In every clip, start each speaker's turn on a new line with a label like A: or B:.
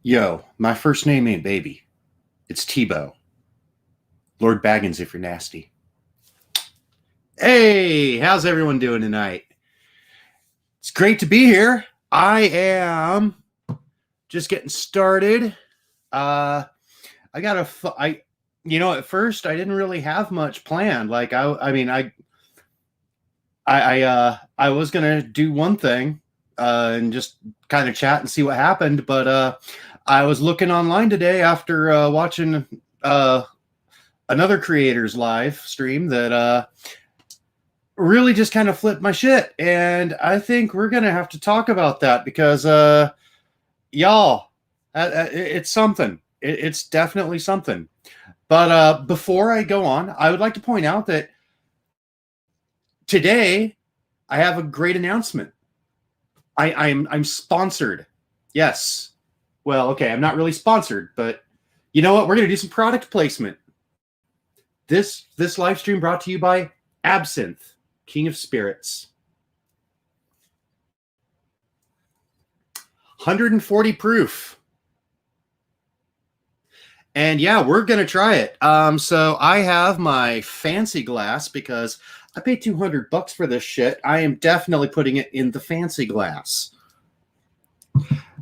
A: Yo, my first name ain't Baby. It's Tebow. Lord Baggins if you're nasty. Hey, how's everyone doing tonight? It's great to be here. I am just getting started. I got at first I didn't really have much planned. Like I was gonna do one thing and just kind of chat and see what happened, but I was looking online today after watching another creator's live stream that really just kind of flipped my shit, and I think we're gonna have to talk about that because y'all, it's something. It's definitely something. But before I go on, I would like to point out that today I have a great announcement. I'm sponsored. Yes. Well, okay, I'm not really sponsored, but you know what? We're gonna do some product placement. This live stream brought to you by Absinth, King of Spirits. 140 proof. And yeah, we're gonna try it. So I have my fancy glass because I paid $200 for this shit. I am definitely putting it in the fancy glass.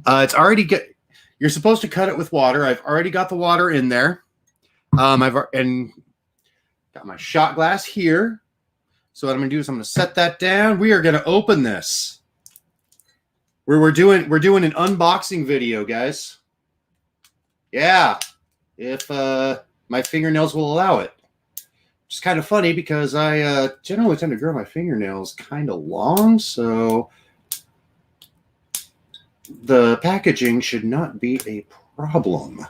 A: It's already you're supposed to cut it with water. I've already got the water in there. I've got my shot glass here. So what I'm gonna do is I'm gonna set that down. We are gonna open this. We're doing an unboxing video, guys. Yeah, if my fingernails will allow it. Which is kind of funny because I generally tend to grow my fingernails kind of long, so the packaging should not be a problem.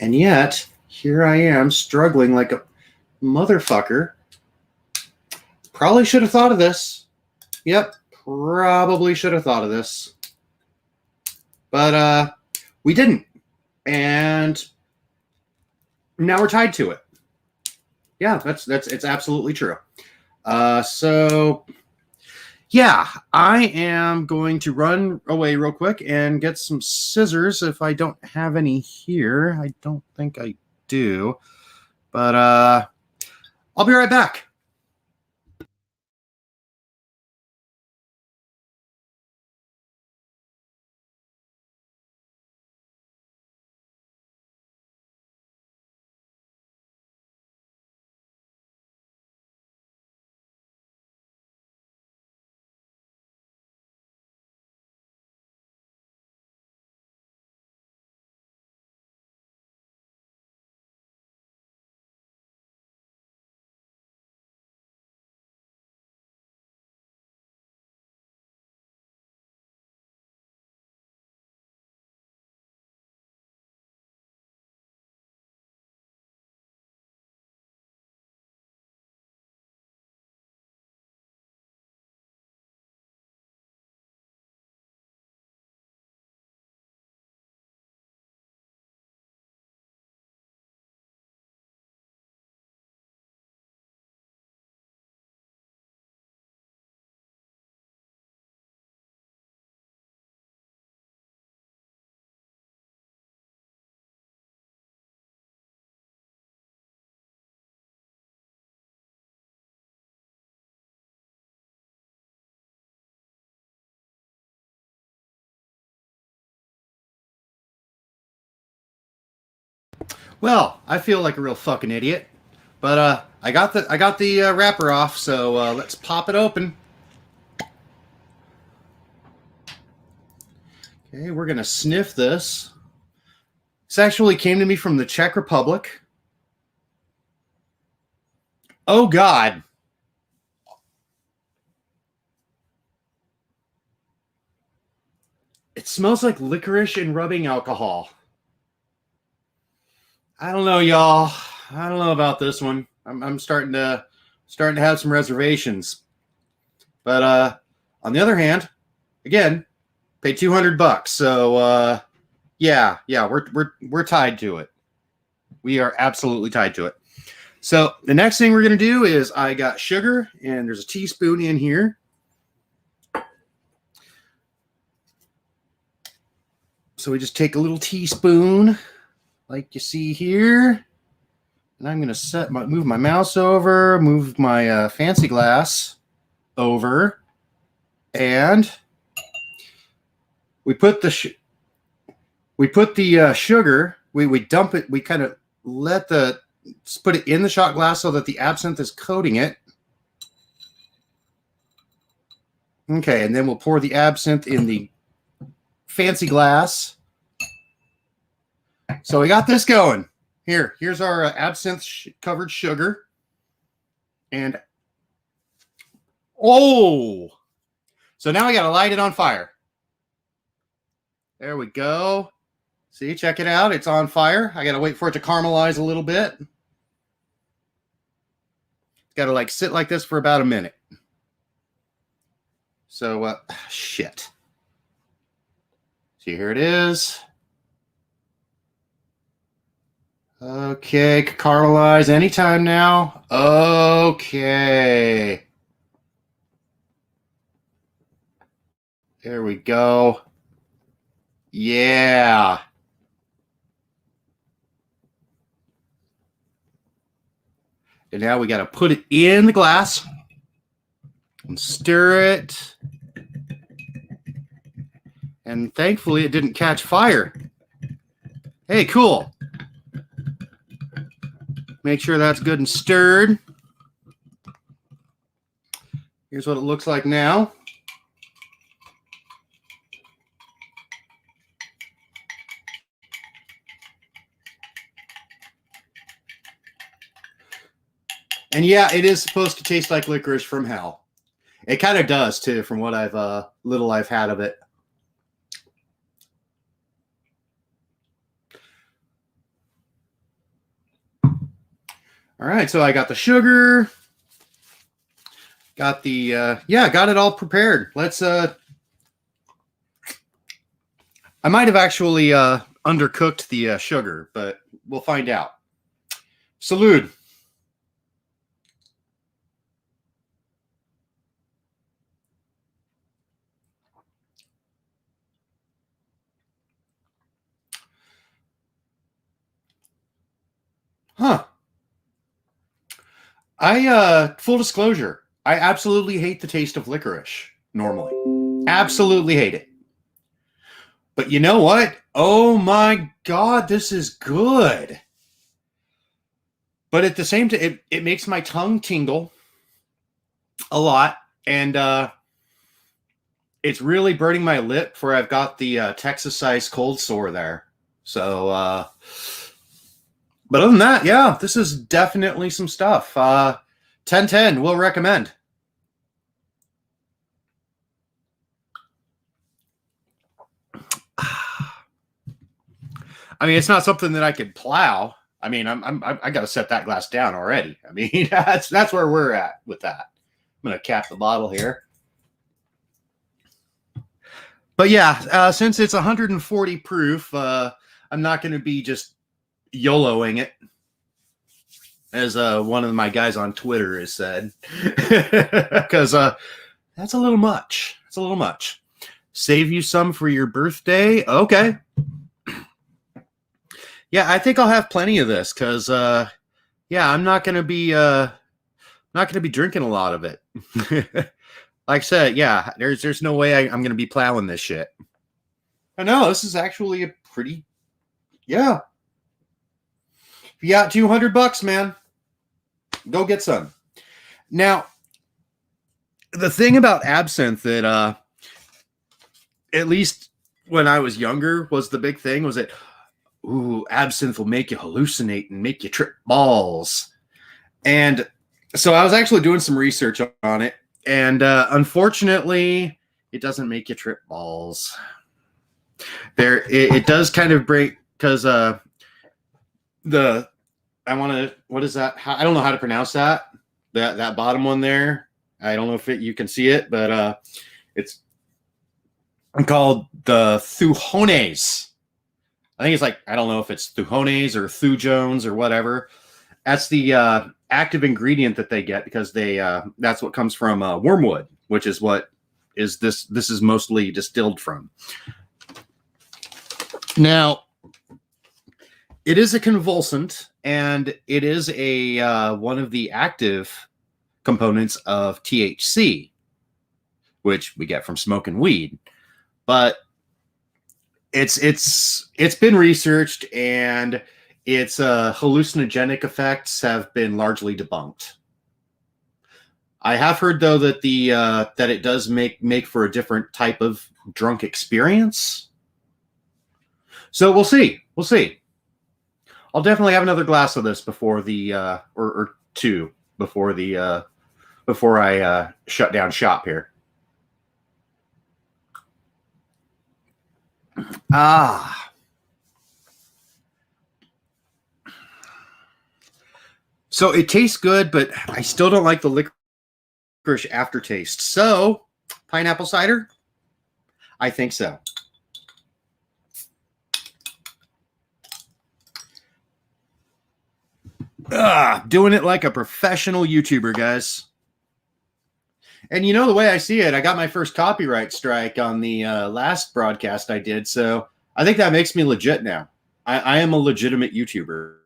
A: And yet, here I am struggling like a motherfucker. Probably should have thought of this. Yep, probably should have thought of this. But we didn't. And now we're tied to it. Yeah, it's absolutely true. So yeah, I am going to run away real quick and get some scissors if I don't have any here. I don't think I do. But I'll be right back. Well, I feel like a real fucking idiot, but I got the wrapper off, so let's pop it open. Okay, we're gonna sniff this. This actually came to me from the Czech Republic. Oh God. It smells like licorice and rubbing alcohol. I don't know, y'all. I don't know about this one. I'm starting to have some reservations. But on the other hand, again, paid $200. So yeah, we're tied to it. We are absolutely tied to it. So the next thing we're gonna do is I got sugar, and there's a teaspoon in here. So we just take a little teaspoon, like you see here, and I'm going to move my mouse over, move my fancy glass over, and we put the sugar. We dump it. We kind of put it in the shot glass so that the absinthe is coating it. Okay, and then we'll pour the absinthe in the fancy glass. So we got this going. Here's our absinthe covered sugar. And so now we got to light it on fire. There we go. See, check it out. It's on fire. I got to wait for it to caramelize a little bit. It's got to like sit like this for about a minute. So, shit. See, here it is. Okay, caramelize anytime now. Okay. There we go. Yeah. And now we got to put it in the glass and stir it. And thankfully it didn't catch fire. Hey, cool. Make sure that's good and stirred. Here's what it looks like now. And yeah, it is supposed to taste like licorice from hell. It kind of does too, from what I've had of it. All right, so I got the sugar, got the got it all prepared. Let's I might have actually undercooked the sugar, but we'll find out. Salud. Huh. Full disclosure, I absolutely hate the taste of licorice normally. Absolutely hate it. But you know what? Oh my God, this is good. But at the same time, it makes my tongue tingle a lot. And it's really burning my lip where I've got the Texas-sized cold sore there. So, but other than that, yeah, this is definitely some stuff. 10/10, will recommend. I mean, it's not something that I could plow. I mean, I got to set that glass down already. I mean, that's where we're at with that. I'm gonna cap the bottle here. But yeah, since it's 140 proof, I'm not going to be just YOLOing it, as one of my guys on Twitter has said, because that's a little much. It's a little much. Save you some for your birthday. Okay. Yeah, I think I'll have plenty of this because, I'm not going to be drinking a lot of it. Like I said, yeah, there's no way I'm going to be plowing this shit. I know this is actually a pretty, yeah. If you got $200, man, go get some. Now, the thing about absinthe that, at least when I was younger, was the big thing was that, ooh, absinthe will make you hallucinate and make you trip balls. And so I was actually doing some research on it. And unfortunately, it doesn't make you trip balls. It does kind of break because what is that? I don't know how to pronounce that. That bottom one there. I don't know if you can see it, but it's called the thujones. I think it's like, I don't know if it's thujones or thujones or whatever. That's the active ingredient that they get because that's what comes from wormwood, which is what is this is mostly distilled from. Now, it is a convulsant, and it is a one of the active components of THC, which we get from smoking weed. But it's been researched, and its hallucinogenic effects have been largely debunked. I have heard though that that it does make for a different type of drunk experience. So we'll see. We'll see. I'll definitely have another glass of this before the or two before the before I shut down shop here. Ah. So it tastes good, but I still don't like the licorice aftertaste. So, pineapple cider? I think so. Doing it like a professional YouTuber, guys. And you know, the way I see it, I got my first copyright strike on the last broadcast I did, so I think that makes me legit now. I am a legitimate YouTuber.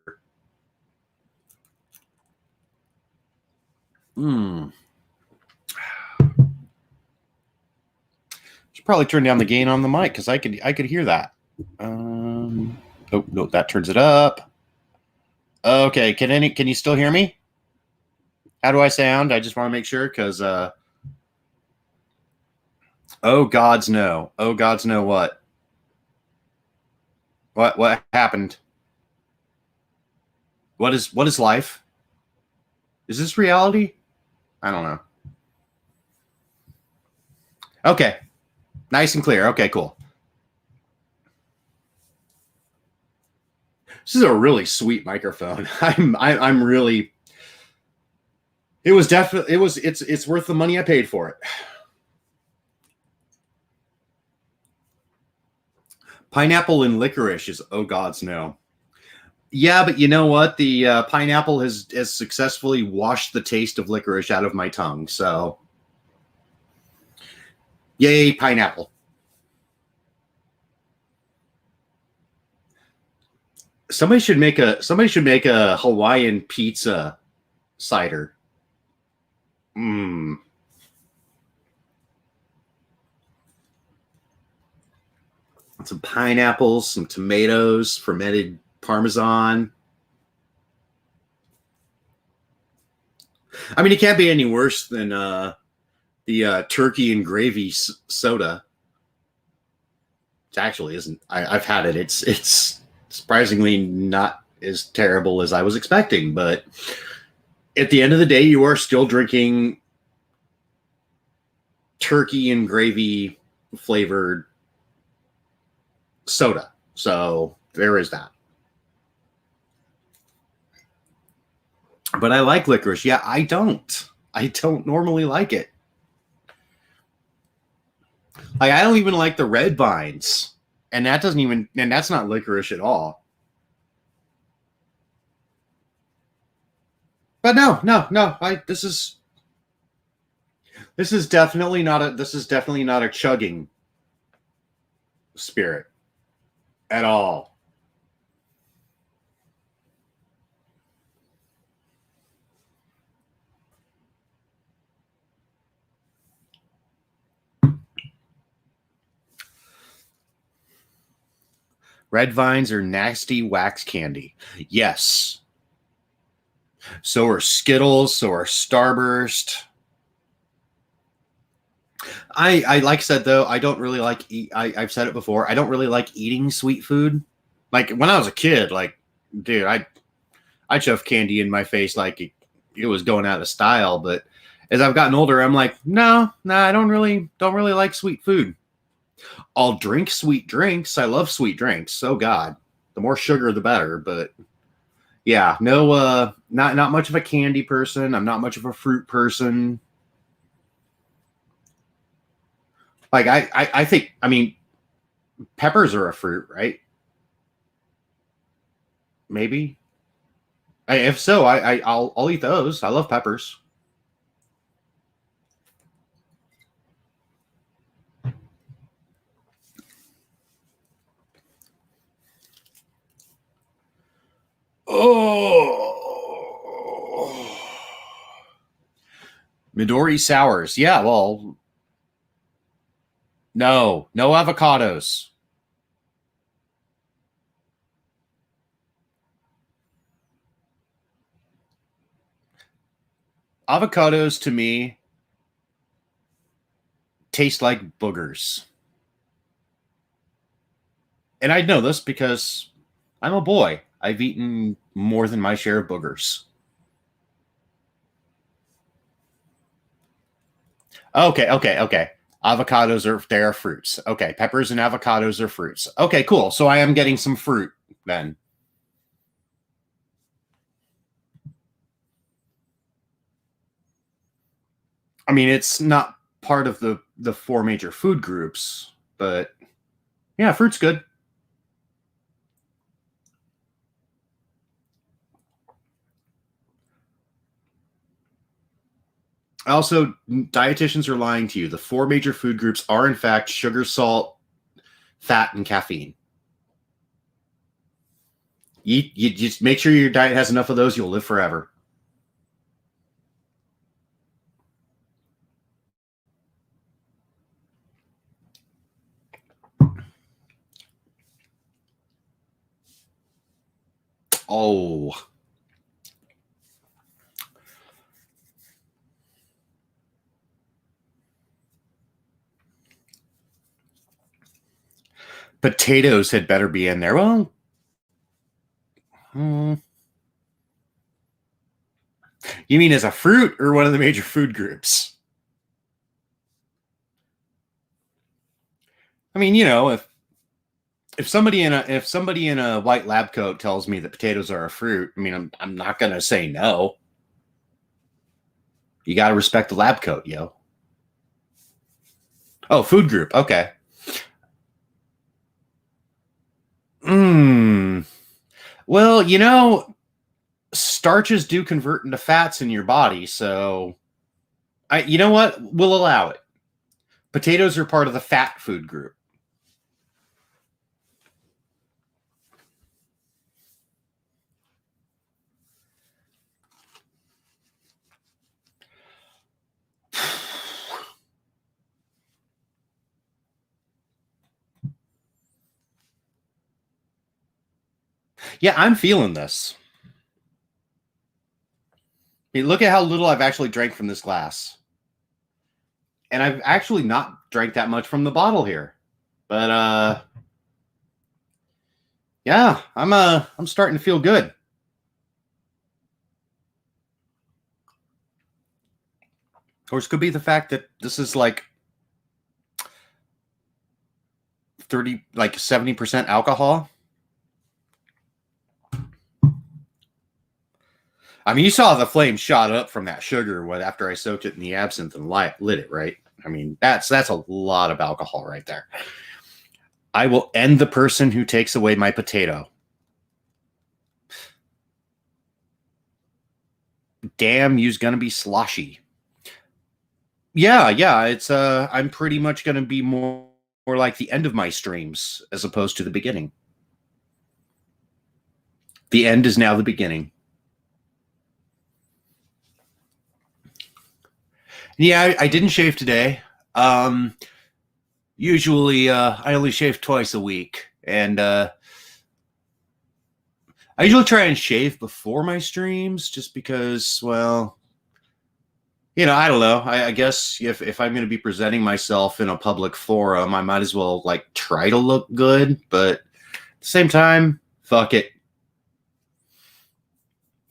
A: Should probably turn down the gain on the mic because I could hear that. Oh no, that turns it up. Okay, can you still hear me? How do I sound? I just want to make sure because oh gods no. Oh gods no what? What happened? What is life? Is this reality? I don't know. Okay. Nice and clear. Okay, cool. This is a really sweet microphone. I'm really. It's worth the money I paid for it. Pineapple and licorice is oh gods no. Yeah, but you know what? The pineapple has successfully washed the taste of licorice out of my tongue. So, yay, pineapple. Somebody should make a Hawaiian pizza cider. Mmm. Some pineapples, some tomatoes, fermented Parmesan. I mean, it can't be any worse than the turkey and gravy soda. It actually isn't. I've had it. It's surprisingly not as terrible as I was expecting. But at the end of the day, you are still drinking turkey and gravy flavored soda. So there is that. But I like licorice. Yeah, I don't. I don't normally like it. Like, I don't even like the red vines. And that's not licorice at all. But no. This is definitely not a chugging spirit at all. Red vines are nasty wax candy. Yes. So are Skittles, so are Starburst. I like I said though, I don't really like I've said it before, I don't really like eating sweet food. Like when I was a kid, like dude, I shoved candy in my face like it was going out of style, but as I've gotten older, I'm like, no, I don't really like sweet food. I'll drink sweet drinks. I love sweet drinks. Oh God, the more sugar, the better. But yeah, no, not much of a candy person. I'm not much of a fruit person. Like I think, I mean, peppers are a fruit, right? Maybe. If so, I'll eat those. I love peppers. Oh. Midori sours. Yeah, well, no avocados. Avocados to me taste like boogers. And I know this because I'm a boy. I've eaten more than my share of boogers. Okay. Avocados are fruits. Okay, peppers and avocados are fruits. Okay, cool. So I am getting some fruit then. I mean, it's not part of the four major food groups, but yeah, fruit's good. Also, dietitians are lying to you. The four major food groups are, in fact, sugar, salt, fat, and caffeine. You just make sure your diet has enough of those, you'll live forever. Oh. Potatoes had better be in there. Well, you mean as a fruit or one of the major food groups? I mean, if somebody in a white lab coat tells me that potatoes are a fruit, I mean, I'm not gonna say no. You got to respect the lab coat, yo. Oh, food group. Okay. Well, starches do convert into fats in your body, so you know what? We'll allow it. Potatoes are part of the fat food group. Yeah, I'm feeling this. I mean, look at how little I've actually drank from this glass. And I've actually not drank that much from the bottle here. But yeah, I'm starting to feel good. Of course, could be the fact that this is like 70% alcohol. I mean, you saw the flame shot up from that sugar after I soaked it in the absinthe and lit it, right? I mean, that's a lot of alcohol right there. I will end the person who takes away my potato. Damn, you's gonna be sloshy. Yeah, it's I'm pretty much gonna be more like the end of my streams as opposed to the beginning. The end is now the beginning. Yeah, I didn't shave today. Usually I only shave twice a week, and I usually try and shave before my streams just because, well, I don't know. I guess if I'm going to be presenting myself in a public forum, I might as well like try to look good, but at the same time, fuck it.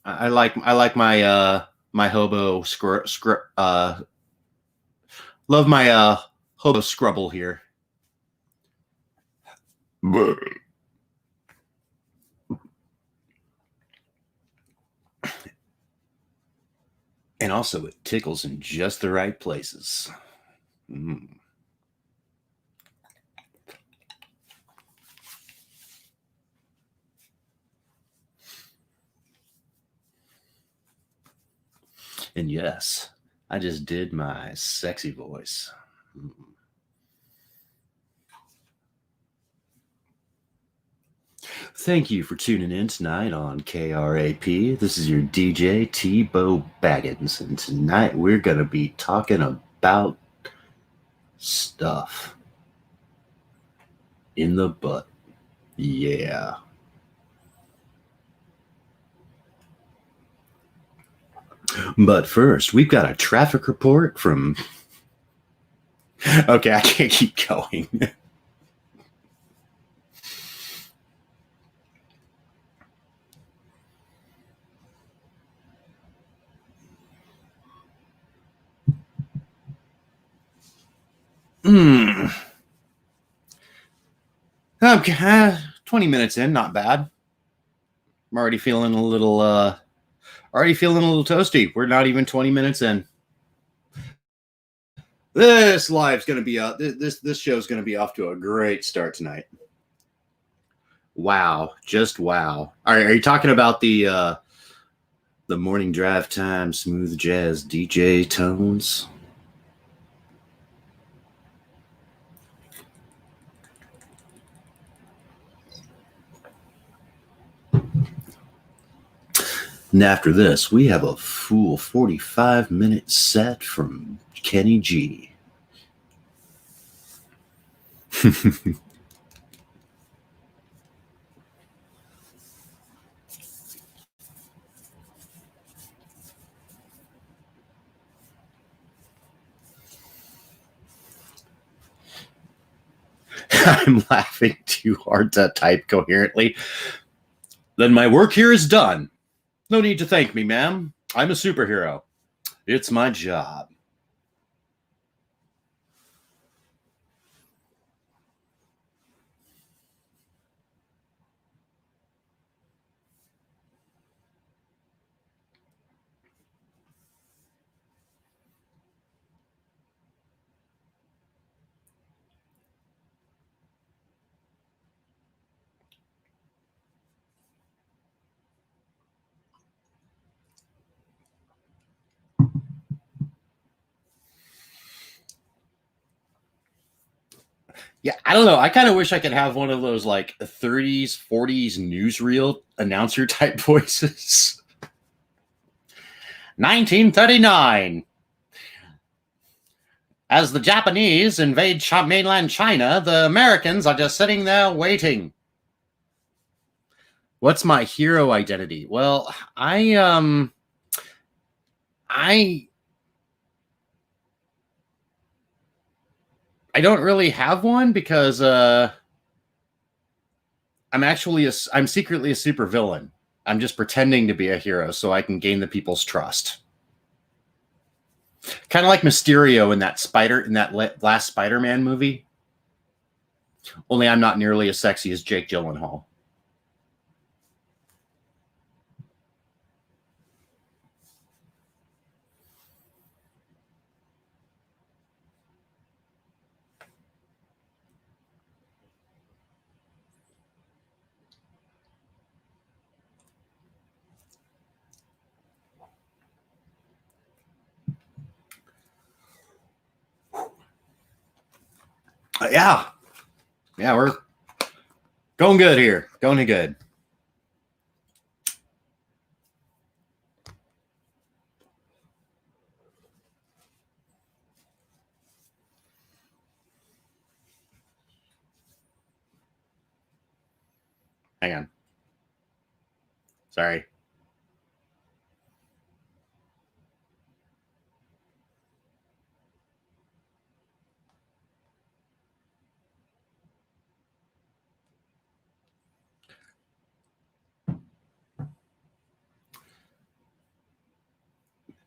A: I like my my hobo love my hobo scrubble here. And also, it tickles in just the right places. Mm. And yes, I just did my sexy voice. Mm. Thank you for tuning in tonight on KRAP. This is your DJ T-Bo Baggins, and tonight we're going to be talking about stuff in the butt. Yeah. But first, we've got a traffic report from... Okay, I can't keep going. Okay, 20 minutes in, not bad. I'm already feeling a little toasty. We're not even 20 minutes in. This live's going to be this show's going to be off to a great start tonight. Wow, just wow. Are you talking about the morning drive time smooth jazz DJ tones? And after this, we have a full 45-minute set from Kenny G. I'm laughing too hard to type coherently. Then my work here is done. No need to thank me, ma'am. I'm a superhero. It's my job. Yeah, I don't know. I kind of wish I could have one of those like 30s, 40s newsreel announcer type voices. 1939. As the Japanese invade mainland China, the Americans are just sitting there waiting. What's my hero identity? Well, I don't really have one because I'm secretly a supervillain. I'm just pretending to be a hero so I can gain the people's trust. Kind of like Mysterio in that last Spider-Man movie. Only I'm not nearly as sexy as Jake Gyllenhaal. Yeah, we're going good here. Going good. Hang on. Sorry.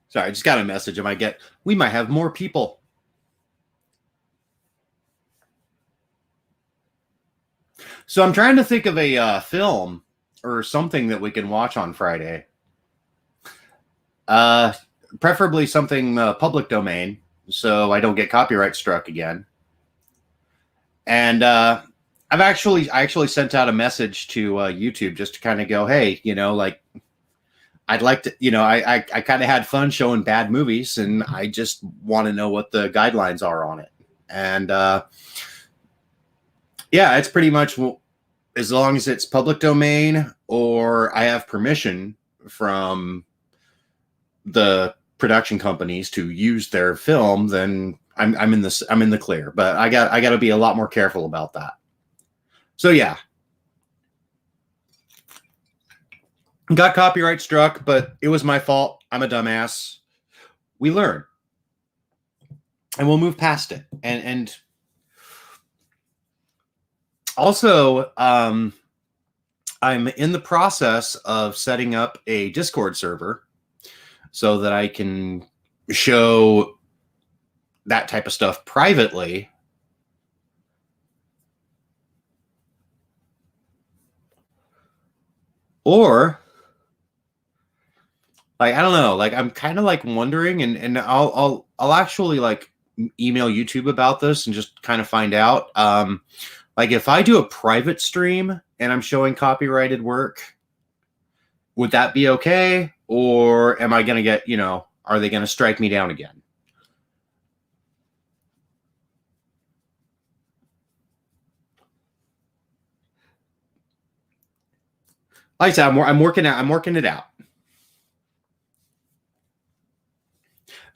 A: Sorry, I just got a message. We might have more people. So I'm trying to think of a film or something that we can watch on Friday. Preferably something public domain, so I don't get copyright struck again. And I actually sent out a message to YouTube just to kind of go, hey, like I'd like to, I kind of had fun showing bad movies, and I just want to know what the guidelines are on it. And yeah, it's pretty much as long as it's public domain or I have permission from the production companies to use their film, then I'm in the clear. But I got to be a lot more careful about that. So yeah, got copyright struck, but it was my fault. I'm a dumbass. We learn, and we'll move past it. And also, I'm in the process of setting up a Discord server so that I can show that type of stuff privately. Or like, I don't know, like I'm kind of like wondering, and I'll actually like email YouTube about this and just kind of find out. Like if I do a private stream and I'm showing copyrighted work, would that be okay? Or am I going to get, are they going to strike me down again? Like I said, I'm working it out.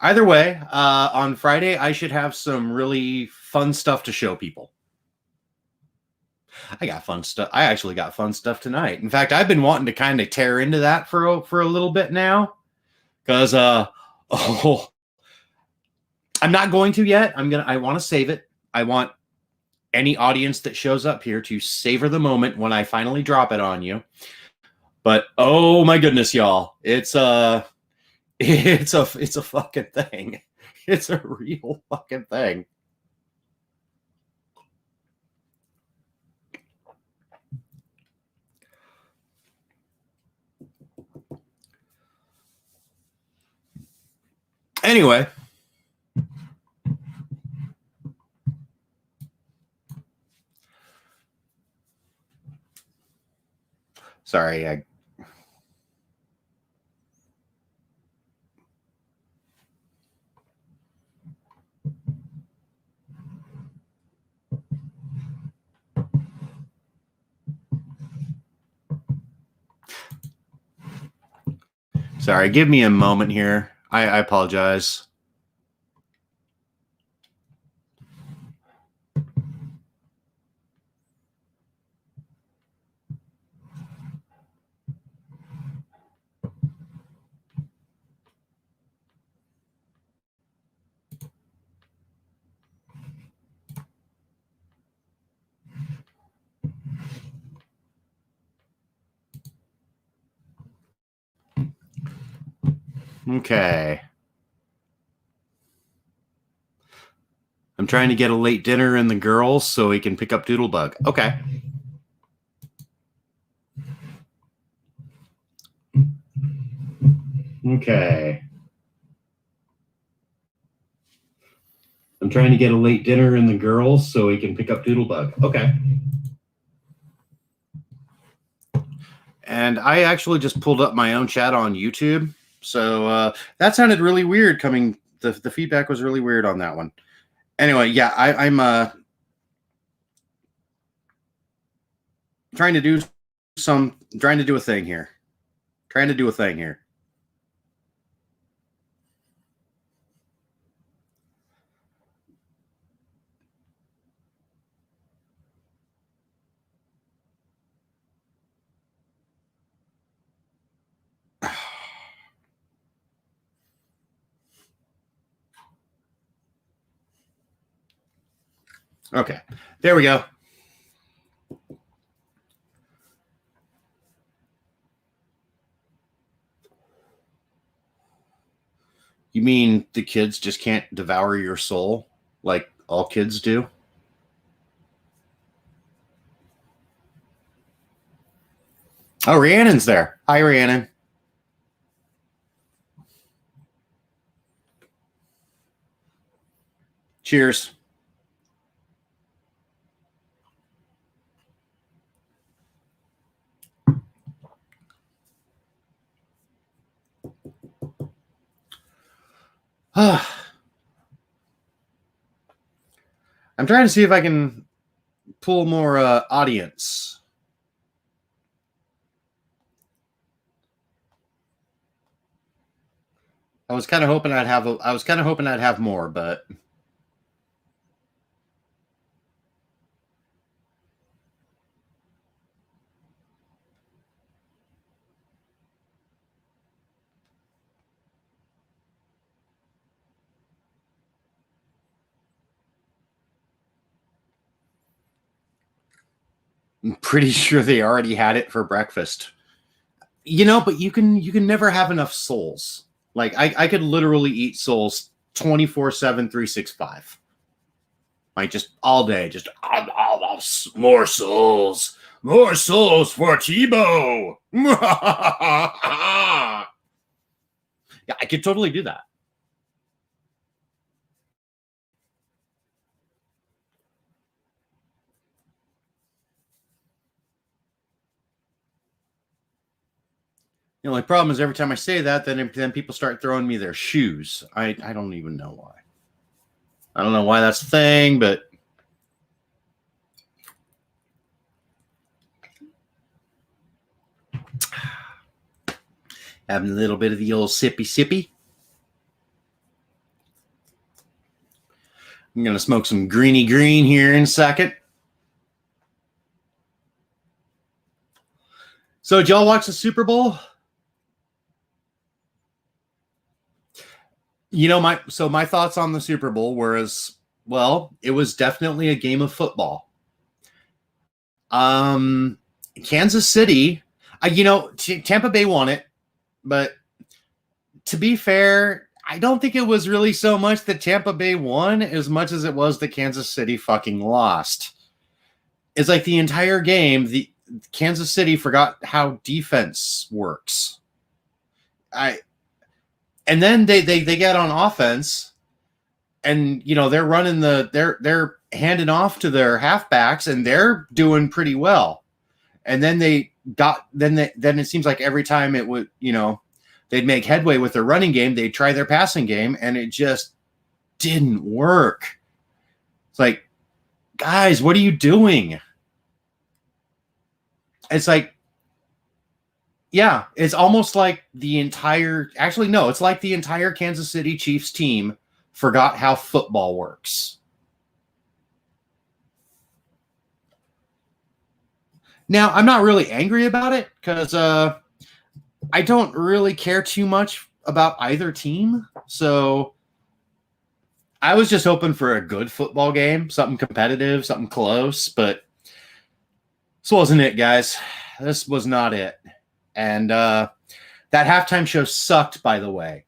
A: Either way, on Friday, I should have some really fun stuff to show people. I got fun stuff. I actually got fun stuff tonight. In fact, I've been wanting to kind of tear into that for a little bit now, because I'm not going to yet. I want to save it. I want any audience that shows up here to savor the moment when I finally drop it on you. But oh my goodness, y'all, it's a fucking thing. It's a real fucking thing. Anyway, sorry, sorry. Give me a moment here. I apologize. Okay. I'm trying to get a late dinner in the girls so we can pick up Doodlebug. Okay. Okay. I'm trying to get a late dinner in the girls so we can pick up Doodlebug. Okay. And I actually just pulled up my own chat on YouTube. So that sounded really weird coming. The feedback was really weird on that one. Anyway, yeah, I'm trying to do a thing here. Trying to do a thing here. Okay, there we go. You mean the kids just can't devour your soul like all kids do? Oh, Rhiannon's there. Hi, Rhiannon. Cheers. I'm trying to see if I can pull more audience I was kind of hoping I'd have more, but I'm pretty sure they already had it for breakfast. But you can never have enough souls. Like I could literally eat souls 24/7, 365. Like just all day, just more souls. More souls for Chibo. Yeah, I could totally do that. The only problem is every time I say that, then people start throwing me their shoes. I don't even know why. I don't know why that's a thing, but having a little bit of the old sippy sippy. I'm gonna smoke some greeny green here in a second. So did y'all watch the Super Bowl? My thoughts on the Super Bowl were as well. It was definitely a game of football. Kansas City, Tampa Bay won it, but to be fair, I don't think it was really so much that Tampa Bay won as much as it was that Kansas City fucking lost. It's like the entire game, the Kansas City forgot how defense works. And then they get on offense, and they're running they're handing off to their halfbacks, and they're doing pretty well. And then then it seems like every time it would they'd make headway with their running game, they'd try their passing game, and it just didn't work. It's like, guys, what are you doing? It's like, yeah, it's almost like it's like the entire Kansas City Chiefs team forgot how football works. Now, I'm not really angry about it because I don't really care too much about either team. So I was just hoping for a good football game, something competitive, something close, but this wasn't it, guys. This was not it. And that halftime show sucked, by the way.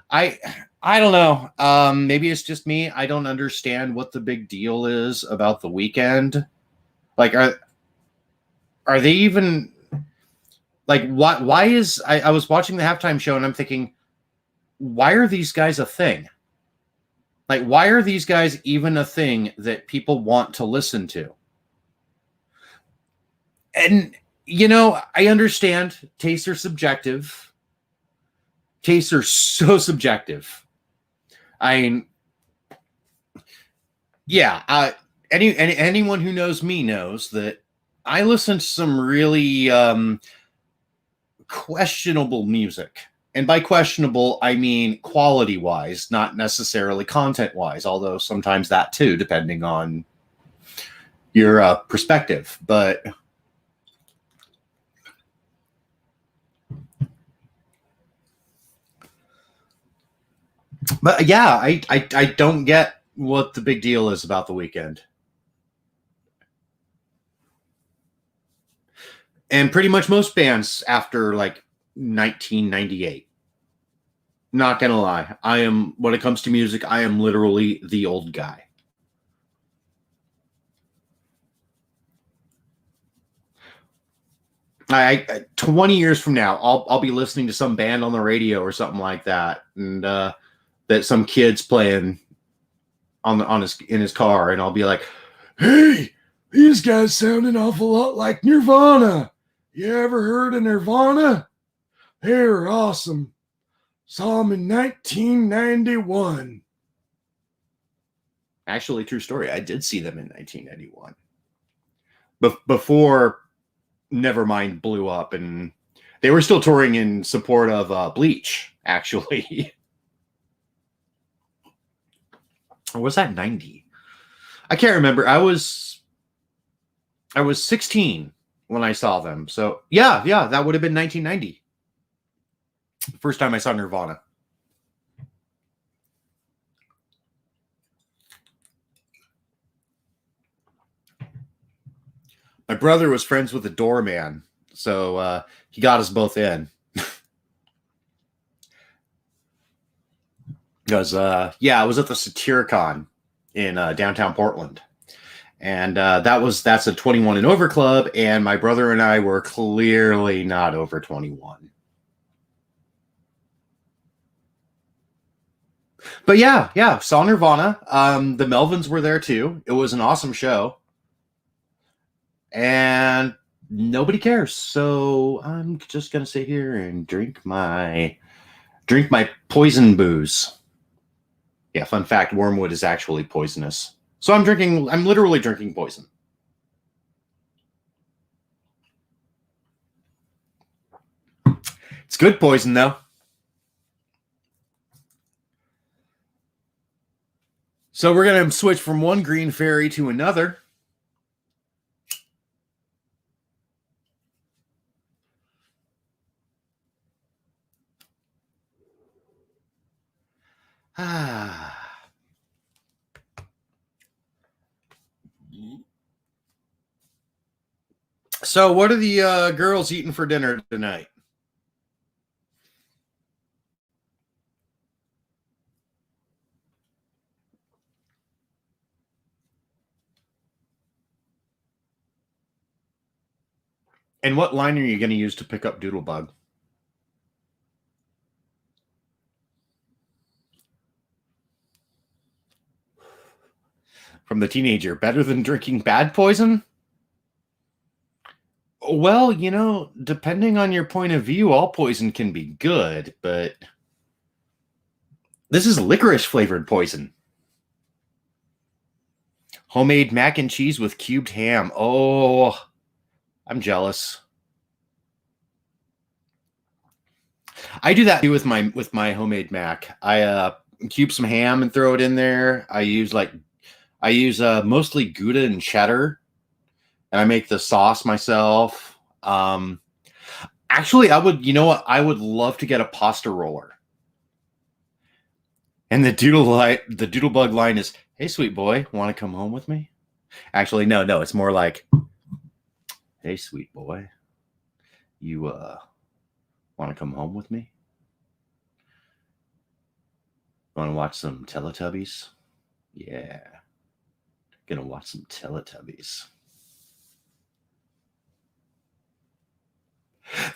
A: I don't know. Maybe it's just me. I don't understand what the big deal is about the weekend. Like, are they even like why is I was watching the halftime show and I'm thinking, why are these guys a thing? Like, why are these guys even a thing that people want to listen to? And I understand tastes are subjective. Tastes are so subjective. I mean, yeah, anyone who knows me knows that I listen to some really questionable music. And by questionable, I mean quality-wise, not necessarily content-wise, although sometimes that too, depending on your perspective. But yeah, I don't get what the big deal is about the weekend. And pretty much most bands after like 1998. Not gonna lie, when it comes to music, I am literally the old guy. I 20 years from now, I'll be listening to some band on the radio or something like that, and that some kid's playing in his car, and I'll be like, "Hey, these guys sound an awful lot like Nirvana. You ever heard of Nirvana? They're awesome. Saw them in 1991." Actually, true story. I did see them in 1991. Before Nevermind blew up, and they were still touring in support of Bleach, actually. Or was that 90? I can't remember. I was 16 when I saw them. So yeah, that would have been 1990. First time I saw Nirvana. My brother was friends with the doorman, so he got us both in. Because I was at the Satyricon in downtown Portland, and that's a 21 and over club, and my brother and I were clearly not over 21. But yeah, saw Nirvana. The Melvins were there too. It was an awesome show, and nobody cares. So I'm just gonna sit here and drink my poison booze. Yeah, fun fact: wormwood is actually poisonous. So I'm literally drinking poison. It's good poison though. So we're gonna switch from one green fairy to another. So what are the girls eating for dinner tonight? And what line are you going to use to pick up Doodlebug? From the teenager, better than drinking bad poison? Well, depending on your point of view, all poison can be good, but this is licorice flavored poison. Homemade mac and cheese with cubed ham. Oh, I'm jealous. I do that too with my homemade mac. I cube some ham and throw it in there. I use mostly Gouda and cheddar, and I make the sauce myself. Actually, I would love to get a pasta roller. And the Doodlebug line is, "Hey, sweet boy, want to come home with me?" Actually, no, it's more like, "Hey, sweet boy, you want to come home with me? Want to watch some Teletubbies? Yeah, gonna watch some Teletubbies."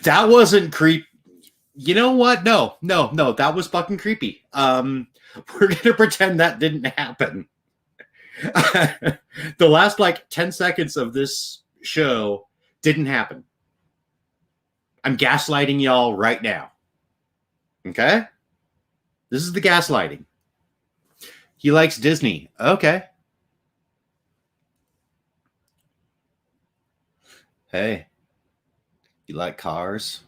A: That wasn't creep. You know what? No, that was fucking creepy. We're gonna pretend that didn't happen. The last 10 seconds of this show didn't happen. I'm gaslighting y'all right now. Okay? This is the gaslighting. He likes Disney. Okay. Hey, you like cars?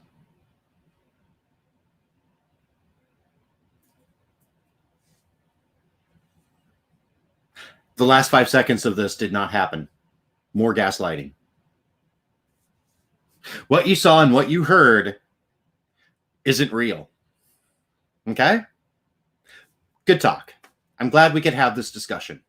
A: The last 5 seconds of this did not happen. More gaslighting. What you saw and what you heard isn't real. Okay? Good talk. I'm glad we could have this discussion.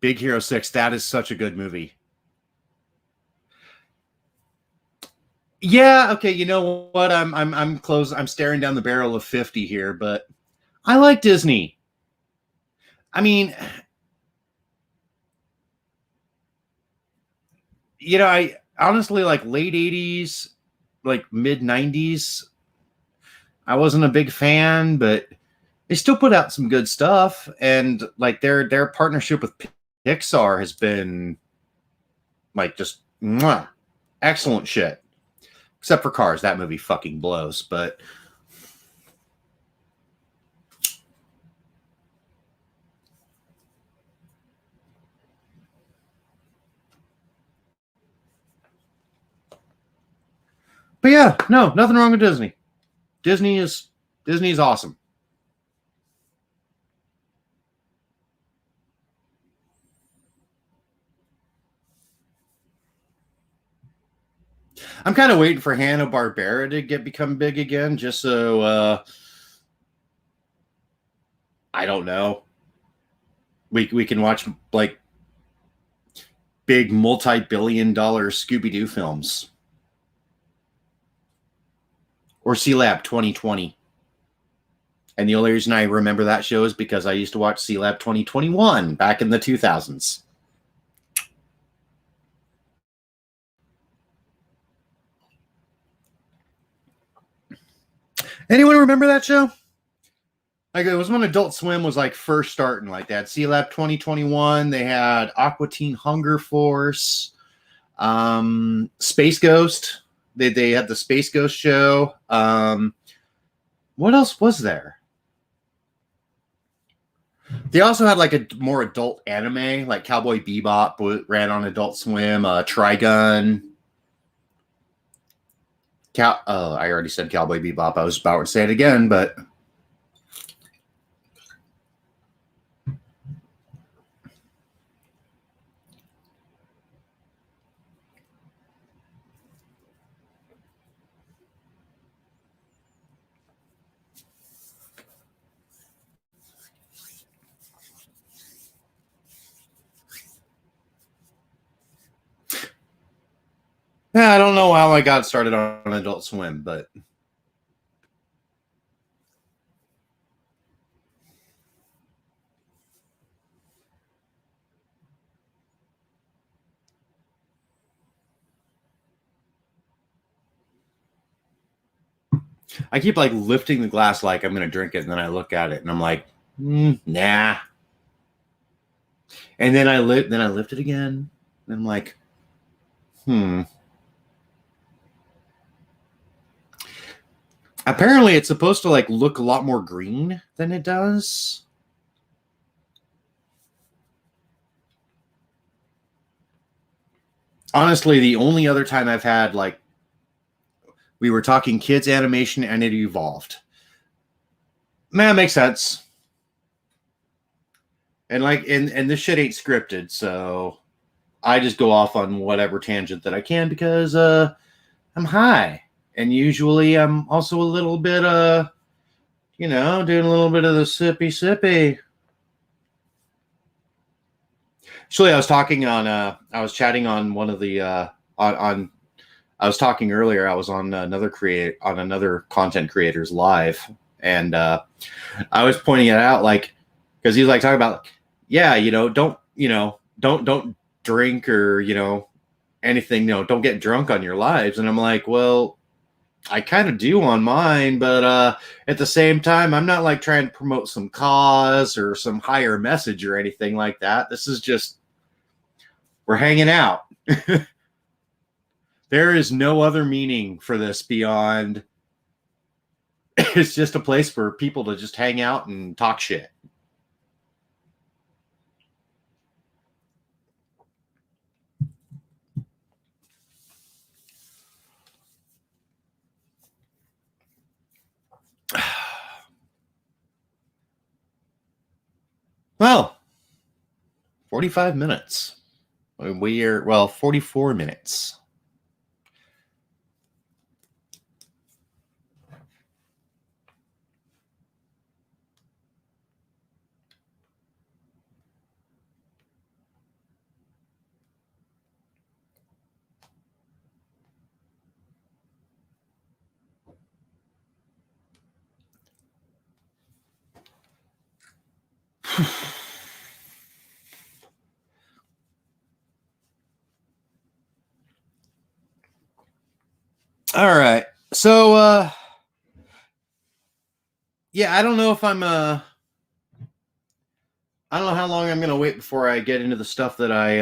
A: Big Hero 6, that is such a good movie. Yeah, okay, you know what? I'm close. I'm staring down the barrel of 50 here, but I like Disney. I mean, I honestly like late 80s, like mid 90s. I wasn't a big fan, but they still put out some good stuff, and their partnership with Pixar has been just excellent shit. Except for Cars, that movie fucking blows, but But yeah, no, nothing wrong with Disney. Disney's awesome. I'm kind of waiting for Hanna-Barbera to become big again, just so I don't know. We can watch like big multi-billion-dollar Scooby-Doo films. Or C-Lab 2020. And the only reason I remember that show is because I used to watch C-Lab 2021 back in the 2000s. Anyone remember that show? Like, it was when Adult Swim was like first starting. Like, they had C-Lab 2021, they had Aqua Teen Hunger Force, Space Ghost. They had the Space Ghost show. What else was there? They also had like a more adult anime, like Cowboy Bebop ran on Adult Swim, Trigun. I already said Cowboy Bebop. I was about to say it again, but yeah, I don't know how I got started on Adult Swim, but I keep like lifting the glass like I'm going to drink it, and then I look at it and I'm like, nah. And then I lift it again, and I'm like, Apparently, it's supposed to like look a lot more green than it does. Honestly, the only other time I've had like we were talking kids animation and it evolved. Man, makes sense. And like and this shit ain't scripted, so I just go off on whatever tangent that I can because I'm high. And usually I'm also a little bit doing a little bit of the sippy. Actually, I was chatting on one of the on I was talking earlier. I was on another content creator's live, and I was pointing it out, like, because he's like talking about, yeah, don't drink or anything, don't get drunk on your lives, and I'm like, well, I kind of do on mine, but at the same time, I'm not like trying to promote some cause or some higher message or anything like that. This is just we're hanging out. There is no other meaning for this beyond it's just a place for people to just hang out and talk shit. Well, 45 minutes. We are 44 minutes. All right. So yeah, I don't know if I don't know how long I'm going to wait before I get into the stuff that I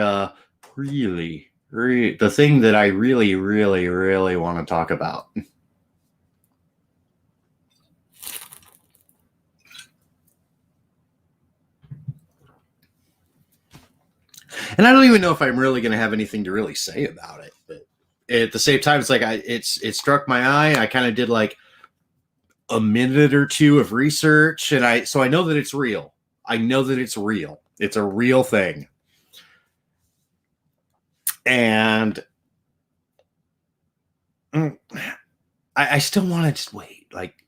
A: the thing that I really want to talk about. And I don't even know if I'm really going to have anything to really say about it, but at the same time, it's like it struck my eye. I kind of did like a minute or two of research, and I know that it's real. I know that it's real. It's a real thing. And I still want to just wait. Like,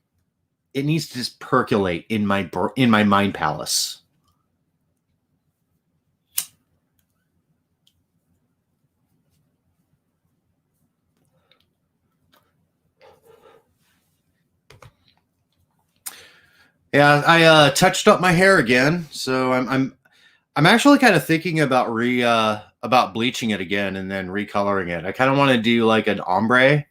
A: it needs to just percolate in my mind palace. Yeah, I touched up my hair again, so I'm actually kind of thinking about about bleaching it again and then recoloring it. I kind of want to do like an ombre.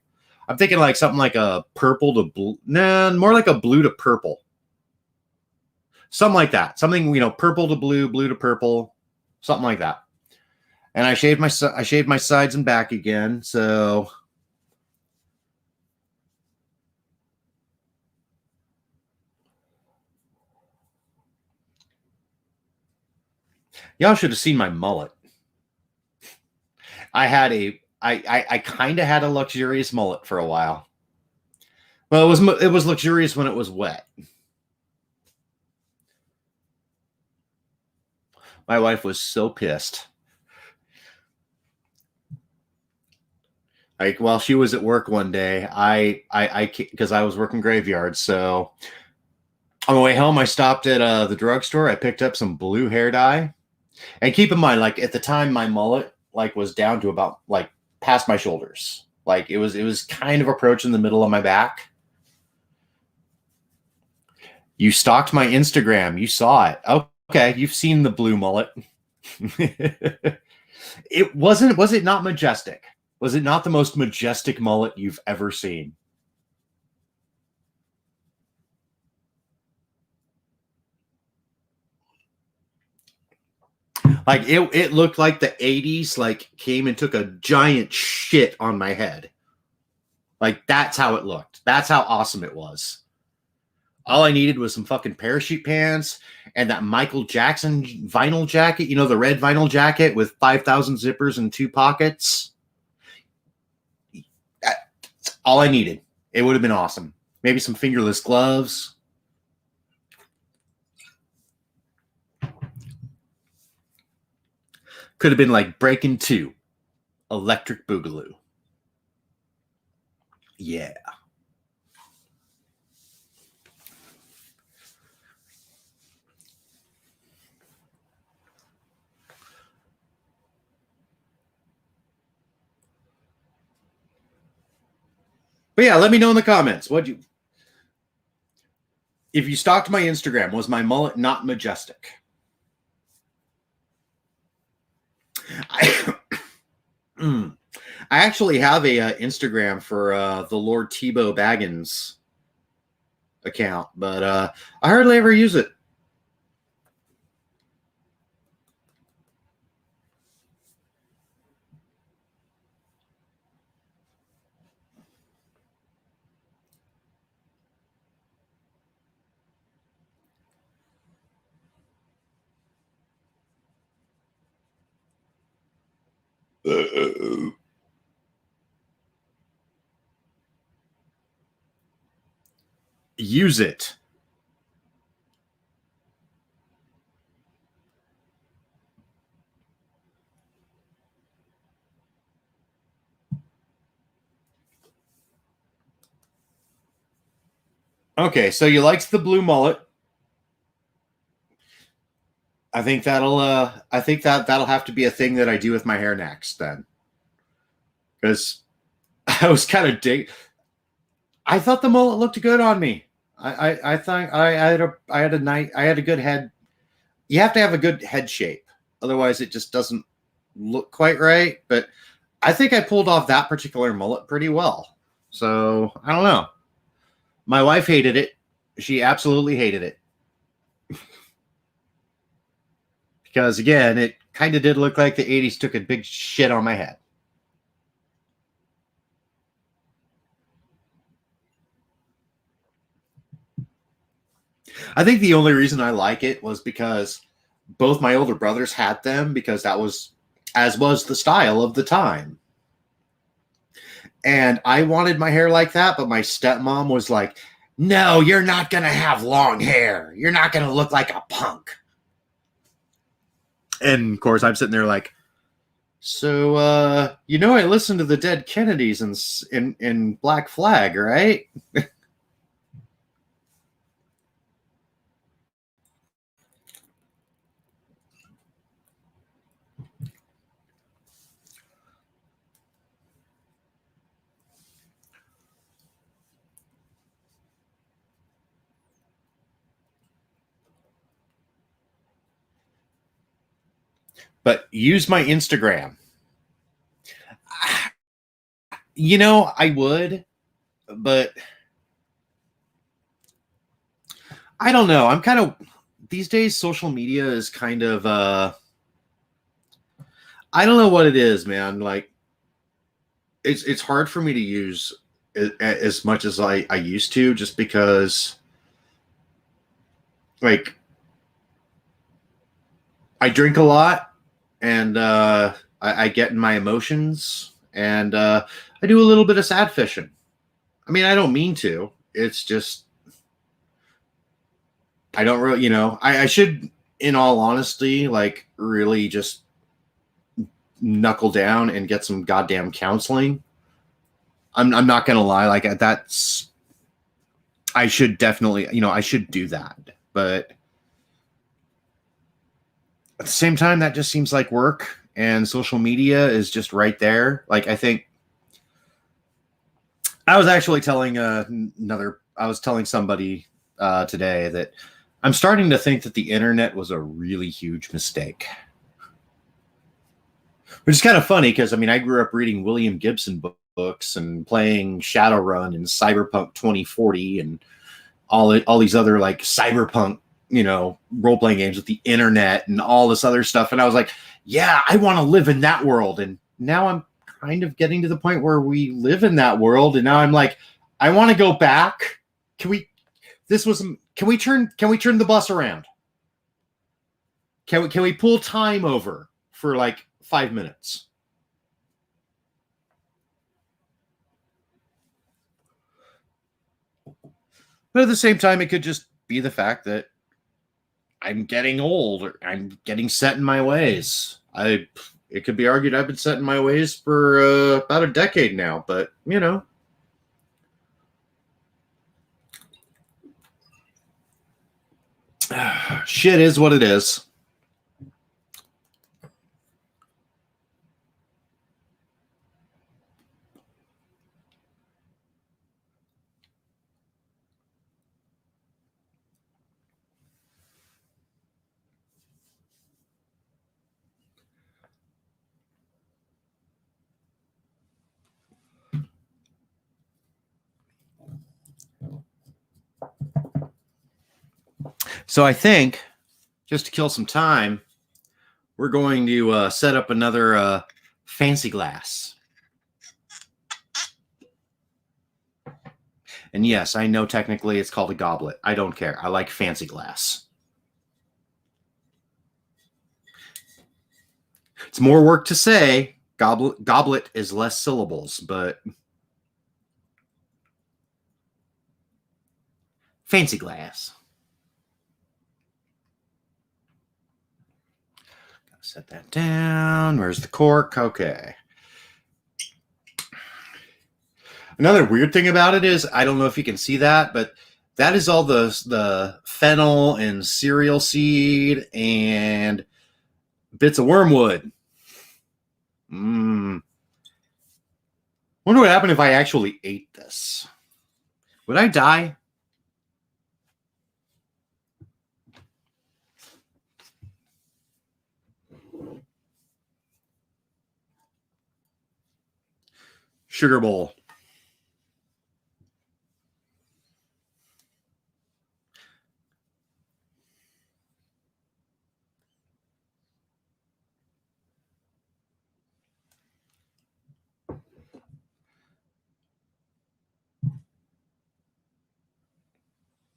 A: I'm thinking like something like a purple to blue. Nah, more like a blue to purple. Something like that. Something, purple to blue, blue to purple, something like that. And I shaved my sides and back again, so y'all should have seen my mullet. I kind of had a luxurious mullet for a while. Well, it was luxurious when it was wet. My wife was so pissed. Like, while she was at work one day, because I was working graveyard, so on the way home, I stopped at the drugstore. I picked up some blue hair dye, and keep in mind, like at the time, my mullet like was down to about like past my shoulders. Like it was kind of approaching the middle of my back. You stalked my Instagram. You saw it. Okay, you've seen the blue mullet. Was it not majestic? Was it not the most majestic mullet you've ever seen? Like it looked like the 80s like came and took a giant shit on my head. Like that's how it looked. That's how awesome it was. All I needed was some fucking parachute pants and that Michael Jackson vinyl jacket, the red vinyl jacket with 5,000 zippers and 2 pockets. That's all I needed. It would have been awesome. Maybe some fingerless gloves. Could have been like Breaking 2, Electric Boogaloo. Yeah. But yeah, let me know in the comments. If you stalked my Instagram, was my mullet not majestic? I actually have a Instagram for the Lord Tebow Baggins account, but I hardly ever use it. Use it. Okay, so you liked the blue mullet. I think that'll have to be a thing that I do with my hair next then. Because I was kind of I thought the mullet looked good on me. I thought I had a good head. You have to have a good head shape, otherwise it just doesn't look quite right. But I think I pulled off that particular mullet pretty well. So I don't know. My wife hated it. She absolutely hated it. Because again, it kind of did look like the 80s took a big shit on my head. I think the only reason I like it was because both my older brothers had them, because that was, as was the style of the time. And I wanted my hair like that, but my stepmom was like, no, you're not going to have long hair. You're not going to look like a punk. And of course, I'm sitting there like, so, I listened to the Dead Kennedys in Black Flag, right? But use my Instagram. I would, but I don't know. I'm kind of these days social media is kind of I don't know what it is, man. Like it's hard for me to use as much as I used to, just because like I drink a lot, and I get in my emotions, and I do a little bit of sad fishing. I mean, I don't mean to. It's just I don't really, I should, in all honesty, like really just knuckle down and get some goddamn counseling. I'm not gonna lie, like that's I should definitely, I should do that, but at the same time, that just seems like work, and social media is just right there. Like I think I was actually telling I was telling somebody today that I'm starting to think that the internet was a really huge mistake. Which is kind of funny because, I mean, I grew up reading William Gibson books and playing Shadowrun and Cyberpunk 2040 and all these other like cyberpunk, role playing games with the internet and all this other stuff. And I was like, yeah, I want to live in that world. And now I'm kind of getting to the point where we live in that world. And now I'm like, I want to go back. Can we turn the bus around? Can we pull time over for like 5 minutes? But at the same time, it could just be the fact that I'm getting old, or I'm getting set in my ways. It could be argued I've been set in my ways for about a decade now, but shit is what it is. So I think, just to kill some time, we're going to set up another fancy glass. And yes, I know technically it's called a goblet. I don't care. I like fancy glass. It's more work to say. Goblet is less syllables, but fancy glass. Gotta set that down. Where's the cork? Okay. Another weird thing about it is, I don't know if you can see that, but that is all the fennel and cereal seed and bits of wormwood. Wonder what would happen if I actually ate this. Would I die? Sugar bowl.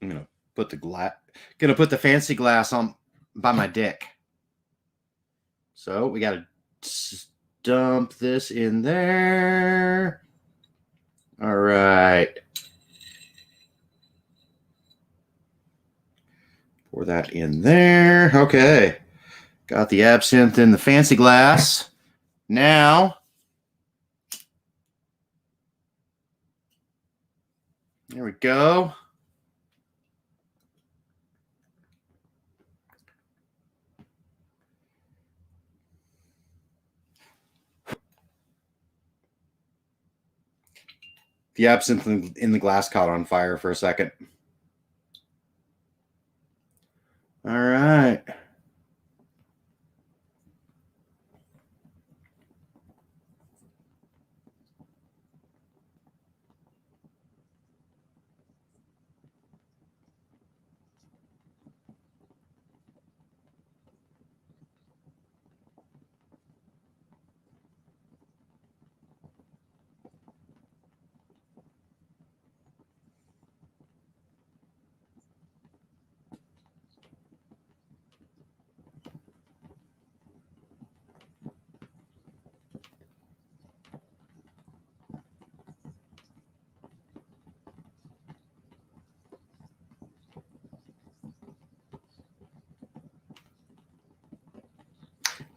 A: I'm gonna put the fancy glass on by my dick. So we gotta dump this in there. All right. Pour that in there. Okay. Got the absinthe in the fancy glass. Now, there we go. The absinthe in the glass caught on fire for a second. All right.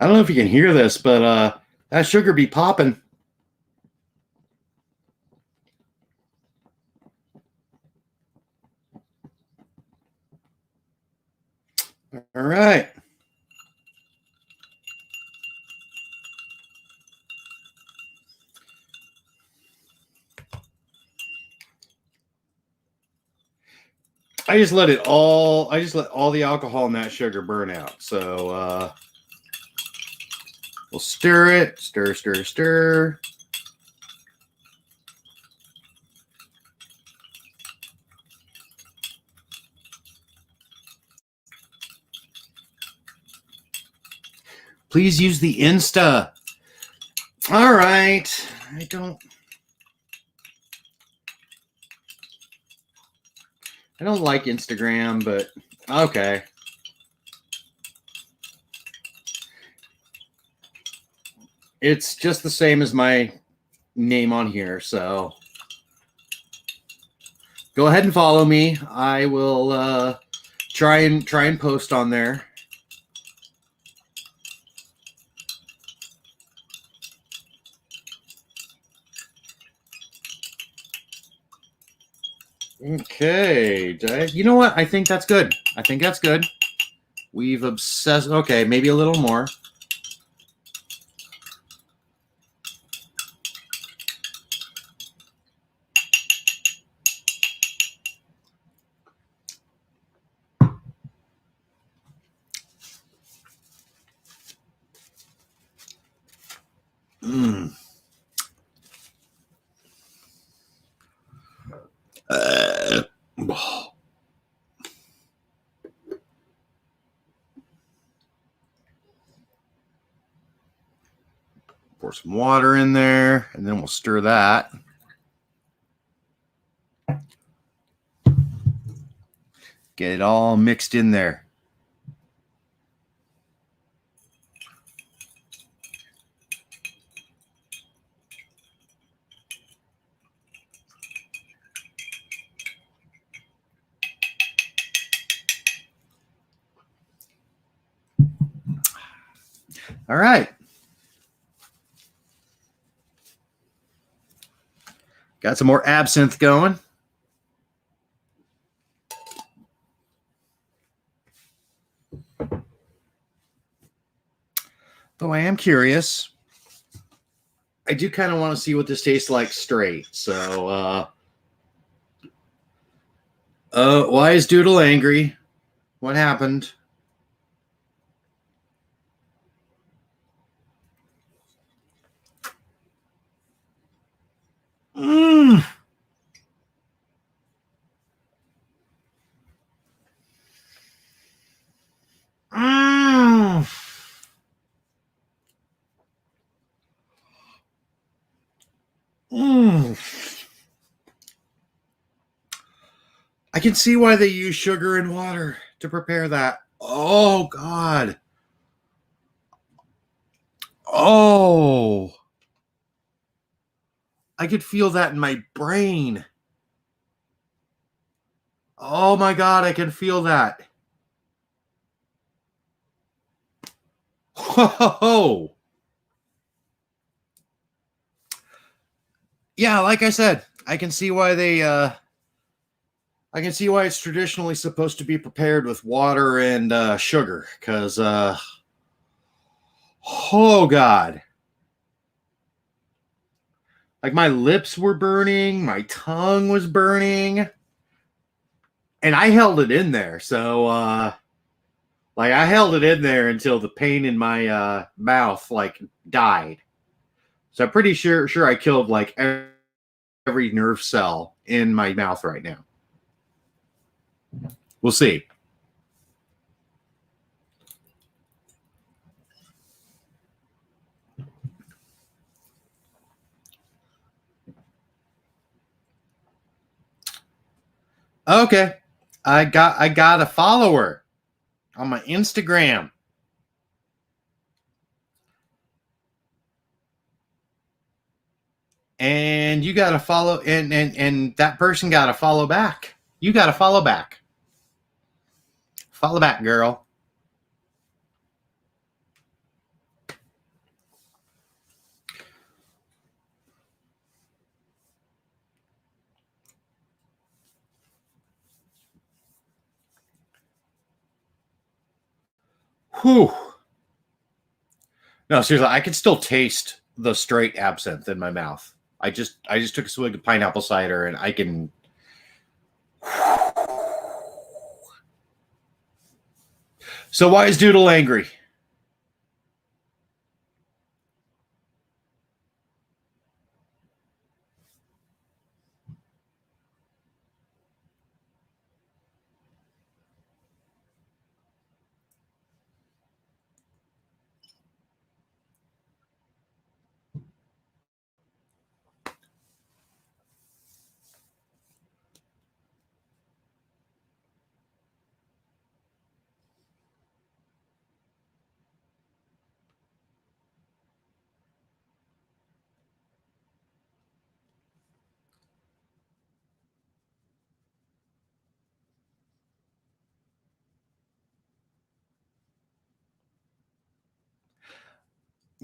A: I don't know if you can hear this, but that sugar be popping. All right. I just let all the alcohol and that sugar burn out. So we'll stir it. Stir, stir, stir. Please use the Insta. All right. I don't like Instagram, but okay. It's just the same as my name on here, so go ahead and follow me. I will try and post on there. Okay, you know what? I think that's good. We've obsessed. Okay, maybe a little more. Mm. Pour some water in there, and then we'll stir that. Get it all mixed in there. All right. Got some more absinthe going. Though I am curious. I do kind of want to see what this tastes like straight. So, why is Doodle angry? What happened? Mmm. Mmm. Mmm. I can see why they use sugar and water to prepare that. Oh, God. Oh. I could feel that in my brain. Oh my God, I can feel that. Whoa. Yeah, like I said, I can see why I can see why it's traditionally supposed to be prepared with water and sugar, because oh God. Like my lips were burning, my tongue was burning, and I held it in there. So like I held it in there until the pain in my mouth like died. So I'm pretty sure I killed like every nerve cell in my mouth right now. We'll see. Okay. I got a follower on my Instagram. And you got to follow and that person got to follow back. You got to follow back. Follow back, girl. Whew. No, seriously, I can still taste the straight absinthe in my mouth. I just took a swig of pineapple cider and I can. So why is Doodle angry?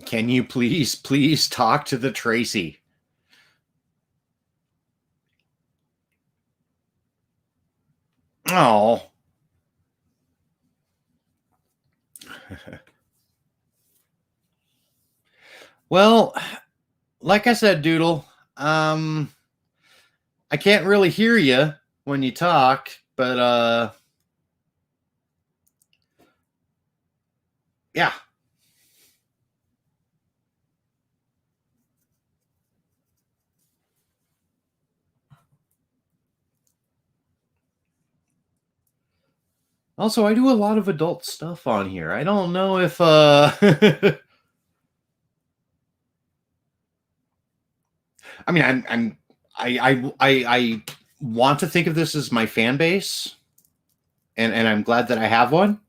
A: Can you please talk to the Tracy? Oh. Well, like I said, Doodle, um, I can't really hear you when you talk, but yeah. Also, I do a lot of adult stuff on here. I don't know if I mean I want to think of this as my fan base, and I'm glad that I have one.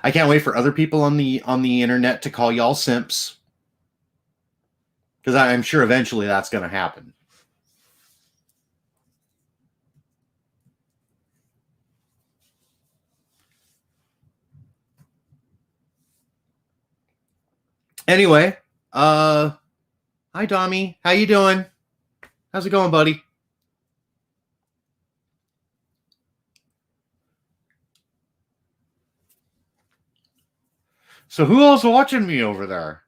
A: I can't wait for other people on the internet to call y'all simps, because I'm sure eventually that's going to happen. Anyway, hi Tommy, how you doing? How's it going, buddy? So who else watching me over there?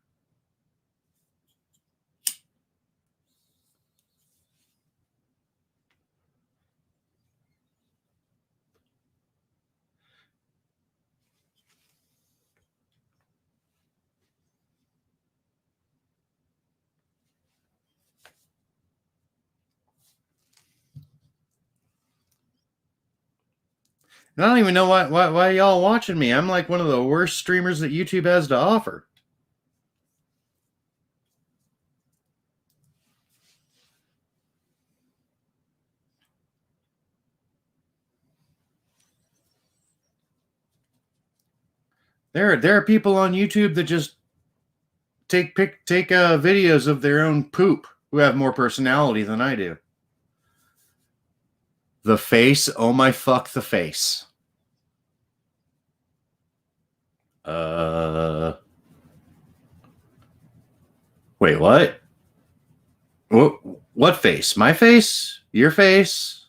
A: I don't even know why y'all watching me. I'm like one of the worst streamers that YouTube has to offer. There are people on YouTube that just take videos of their own poop who have more personality than I do. The face, oh my fuck, the face. Wait, what? What face? My face? Your face?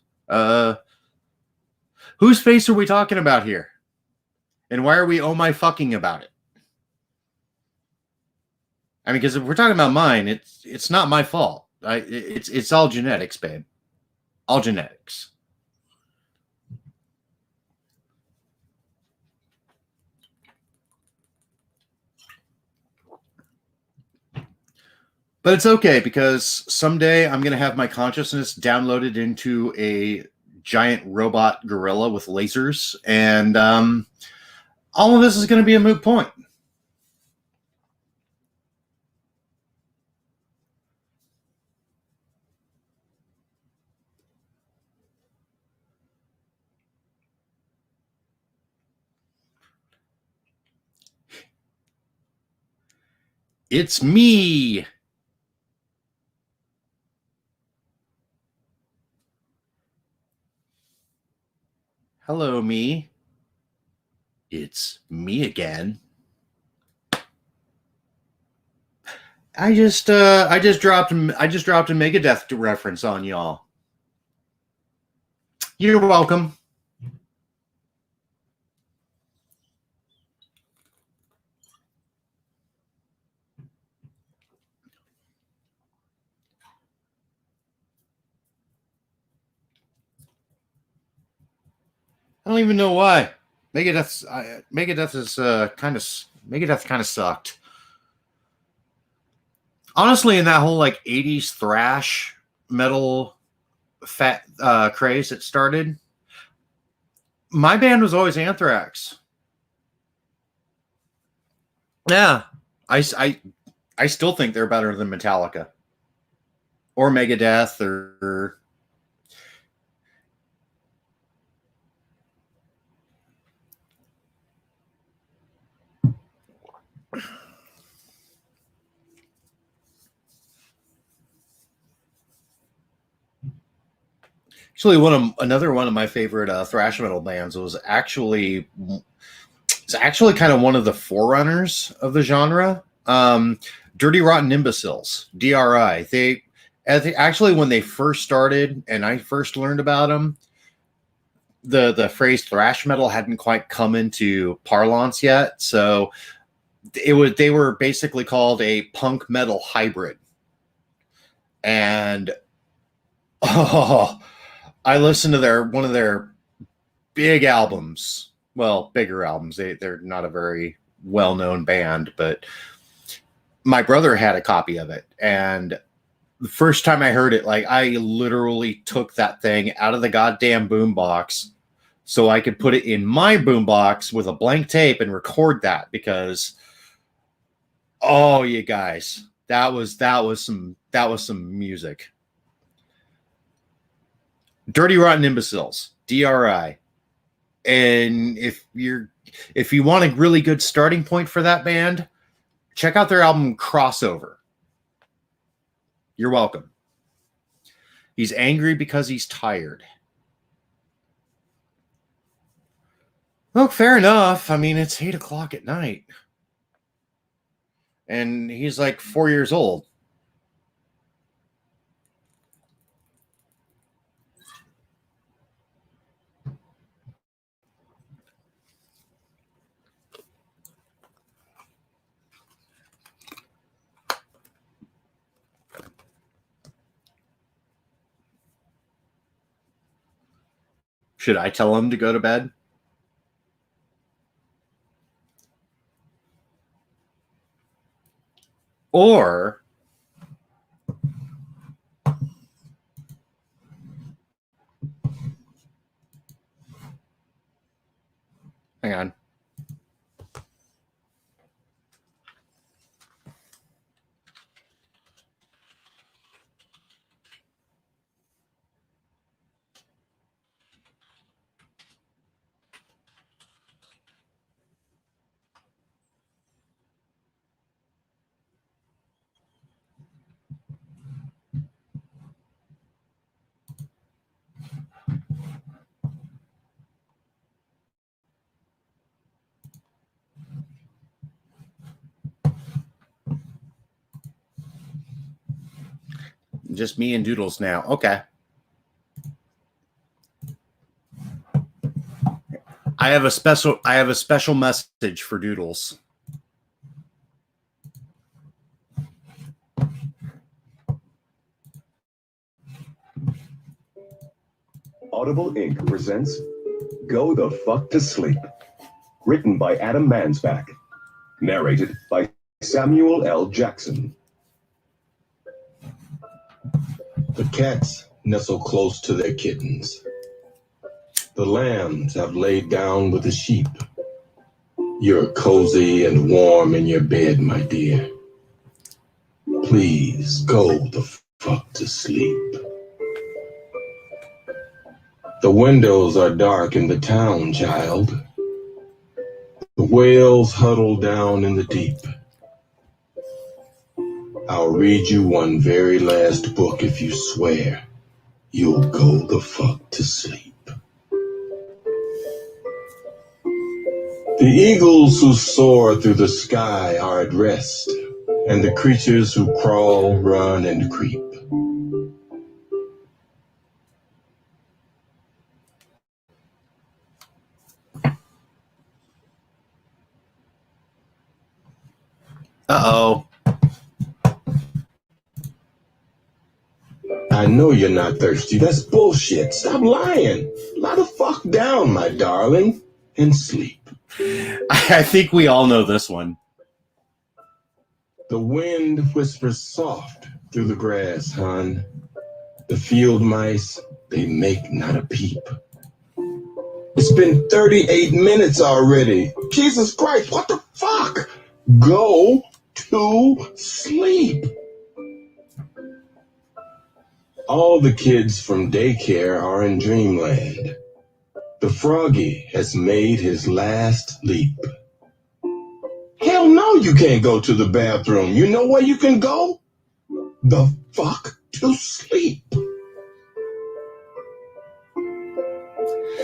A: Whose face are we talking about here? And why are we oh my fucking about it? I mean, because if we're talking about mine, it's not my fault. It's all genetics, babe. All genetics. But it's okay because someday I'm going to have my consciousness downloaded into a giant robot gorilla with lasers, and all of this is going to be a moot point. It's me. Hello, me. It's me again. I just dropped a Megadeth reference on y'all. You're welcome. I don't even know why. Megadeth kind of sucked. Honestly, in that whole like 80s thrash metal craze that started, my band was always Anthrax. Yeah, I still think they're better than Metallica or Megadeth or actually another one of my favorite thrash metal bands was actually kind of one of the forerunners of the genre. Dirty Rotten Imbeciles, DRI. They actually, when they first started and I first learned about them, the phrase thrash metal hadn't quite come into parlance yet, so they were basically called a punk metal hybrid. And I listened to one of their big albums. Well, bigger albums. They're not a very well-known band, but my brother had a copy of it, and the first time I heard it, like I literally took that thing out of the goddamn boombox so I could put it in my boombox with a blank tape and record that, because oh, you guys, that was some music. Dirty Rotten Imbeciles, DRI. And if you want a really good starting point for that band, check out their album Crossover. You're welcome. He's angry because he's tired. Well, fair enough. I mean, it's 8:00 at night. And he's like 4 years old. Should I tell him to go to bed? Or hang on. Just me and Doodles now. Okay. I have a special message for Doodles.
B: Audible Inc. presents Go the Fuck to Sleep. Written by Adam Mansbach. Narrated by Samuel L. Jackson.
C: The cats nestle close to their kittens. The lambs have laid down with the sheep. You're cozy and warm in your bed, my dear. Please go the fuck to sleep. The windows are dark in the town, child. The whales huddle down in the deep. I'll read you one very last book if you swear you'll go the fuck to sleep. The eagles who soar through the sky are at rest, and the creatures who crawl, run, and creep.
A: Uh-oh.
C: I know you're not thirsty. That's bullshit. Stop lying. Lie the fuck down, my darling, and sleep.
A: I think we all know this one.
C: The wind whispers soft through the grass, hon. The field mice, they make not a peep. It's been 38 minutes already. Jesus Christ, what the fuck? Go to sleep. All the kids from daycare are in dreamland. The froggy has made his last leap. Hell no, you can't go to the bathroom. You know where you can go? The fuck to sleep.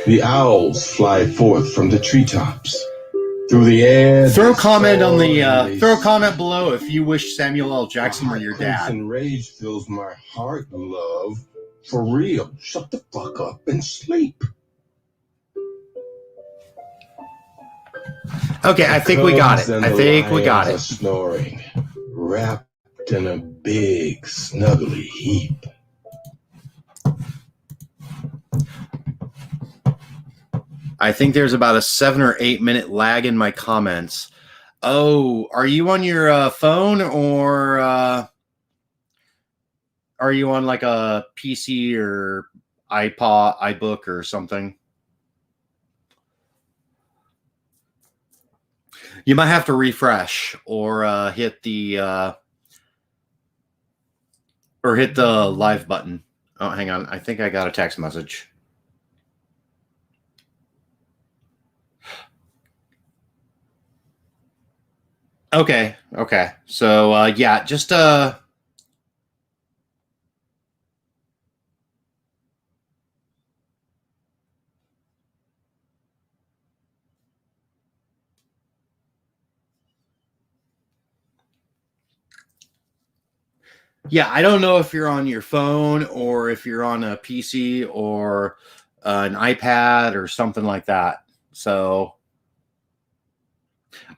C: The owls fly forth from the treetops. Through the air.
A: Throw a comment below if you wish Samuel L. Jackson were your dad.
C: And rage fills my heart, love. For real. Shut the fuck up and sleep.
A: Okay, I think we got it.
C: Are snoring, wrapped in a big snuggly heap.
A: I think there's about a 7 or 8 minute lag in my comments. Oh, are you on your phone, or are you on like a PC or iBook or something? You might have to refresh or hit the live button. Oh, hang on. I think I got a text message. Okay. So yeah, just yeah, I don't know if you're on your phone or if you're on a PC or an iPad or something like that. So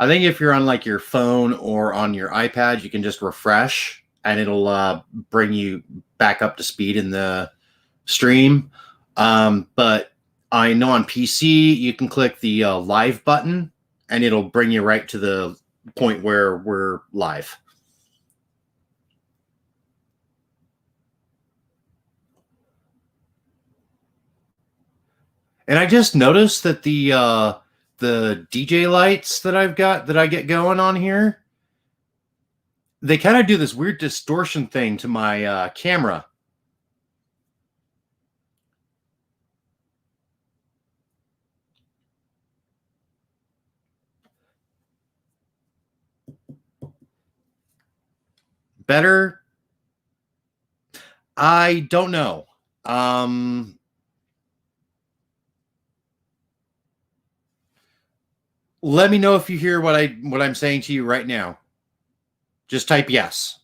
A: I think if you're on like your phone or on your iPad, you can just refresh and it'll bring you back up to speed in the stream. But I know on PC, you can click the live button and it'll bring you right to the point where we're live. And I just noticed that the DJ lights that I get going on here, they kind of do this weird distortion thing to my camera. Better? I don't know. Let me know if you hear what I'm saying to you right now. Just type yes.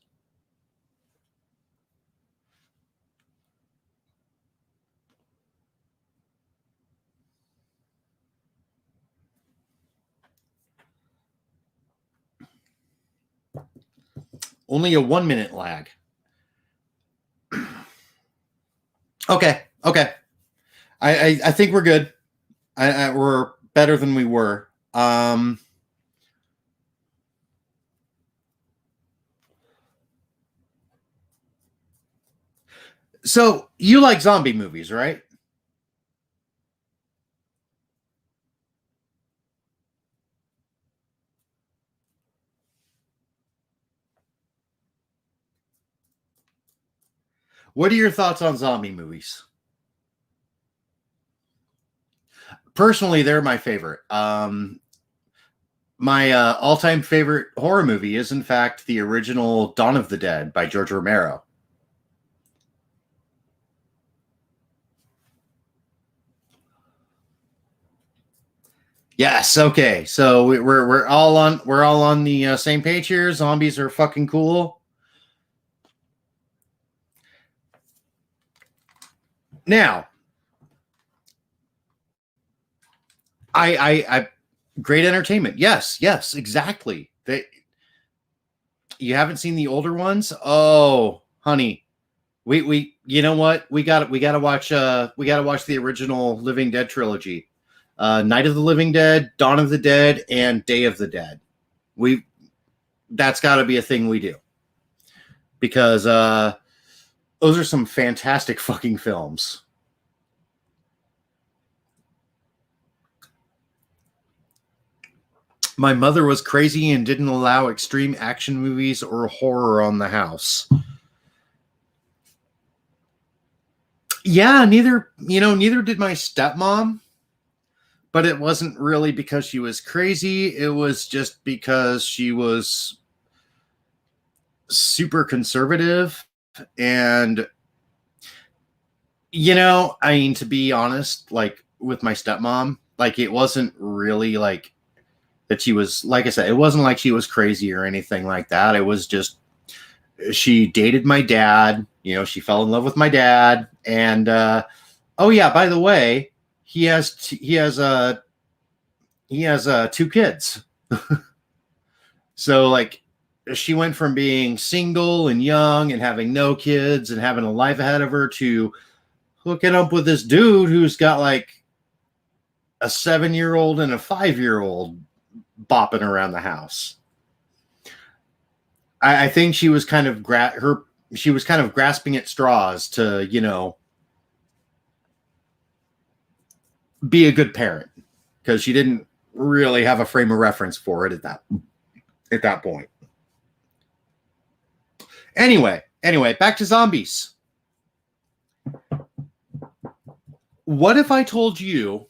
A: Only a 1 minute lag. Okay. I think we're good. We're better than we were. So you like zombie movies, right? What are your thoughts on zombie movies? Personally, they're my favorite. My all-time favorite horror movie is, in fact, the original Dawn of the Dead by George Romero. Yes. Okay. So we're all on the same page here. Zombies are fucking cool. Now, I great entertainment. Yes, exactly. You haven't seen the older ones? Oh, honey. We you know what? We got to watch the original Living Dead trilogy. Night of the Living Dead, Dawn of the Dead, and Day of the Dead. That's got to be a thing we do. Because those are some fantastic fucking films. My mother was crazy and didn't allow extreme action movies or horror on the house. Yeah, neither did my stepmom, but it wasn't really because she was crazy. It was just because she was super conservative. And, I mean, to be honest, like with my stepmom, like it wasn't really like that she was, like I said, it wasn't like she was crazy or anything like that. It was just, she dated my dad, she fell in love with my dad. And, oh yeah, by the way, he has 2 kids. So like she went from being single and young and having no kids and having a life ahead of her to hooking up with this dude who's got like a 7-year-old and a 5-year-old bopping around the house. I think she was kind of grasping at straws to, be a good parent, because she didn't really have a frame of reference for it at that point. Anyway, back to zombies. What if I told you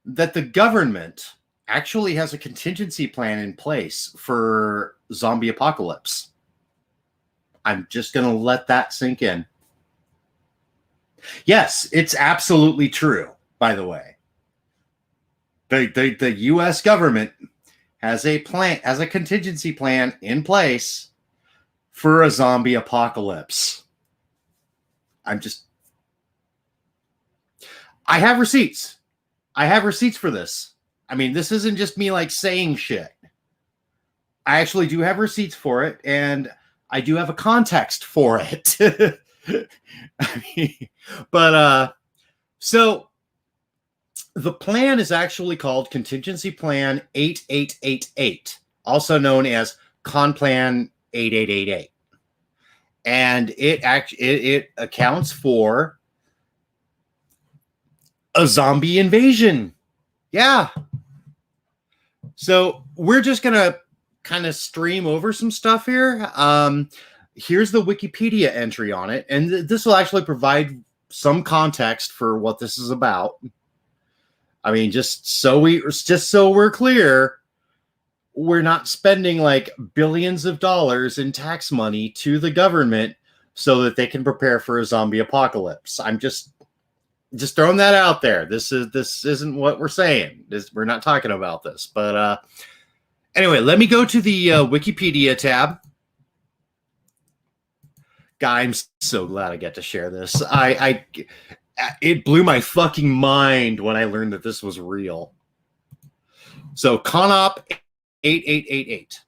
A: that the government actually has a contingency plan in place for zombie apocalypse? I'm just going to let that sink in. Yes, it's absolutely true, by the way. The U.S. government has a contingency plan in place for a zombie apocalypse. I have receipts. I have receipts for this. I mean, this isn't just me like saying shit. I actually do have receipts for it, and I do have a context for it. So the plan is actually called Contingency Plan 8888, also known as Conplan 8888. And it accounts for a zombie invasion. Yeah. So we're just going to kind of stream over some stuff here. Here's the Wikipedia entry on it. And this will actually provide some context for what this is about. I mean, just so we're clear, we're not spending like billions of dollars in tax money to the government so that they can prepare for a zombie apocalypse. I'm just throwing that out there. This isn't what we're saying. We're not talking about this. But anyway, let me go to the Wikipedia tab. God, I'm so glad I get to share this. It blew my fucking mind when I learned that this was real. So CONOP 8888.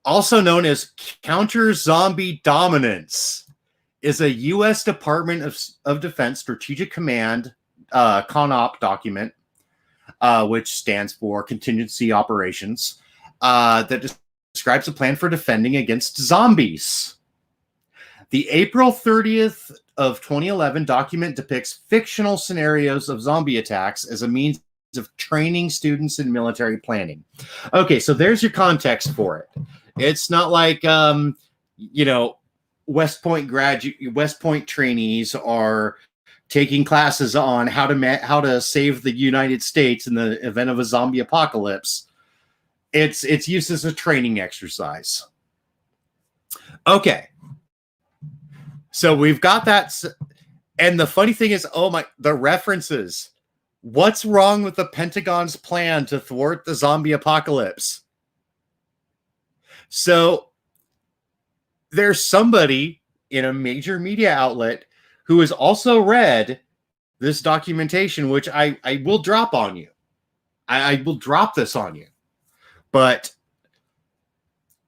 A: also known as Counter Zombie Dominance, is a U.S. Department of Defense Strategic Command CONOP document, which stands for Contingency Operations, that describes a plan for defending against zombies. The April 30th of 2011 document depicts fictional scenarios of zombie attacks as a means of training students in military planning. Okay, so there's your context for it. It's not like, West Point trainees are taking classes on how to save the United States in the event of a zombie apocalypse. It's used as a training exercise. Okay. So we've got that. And the funny thing is, the references. What's wrong with the Pentagon's plan to thwart the zombie apocalypse? So there's somebody in a major media outlet who has also read this documentation, which I will drop on you. I will drop this on you. But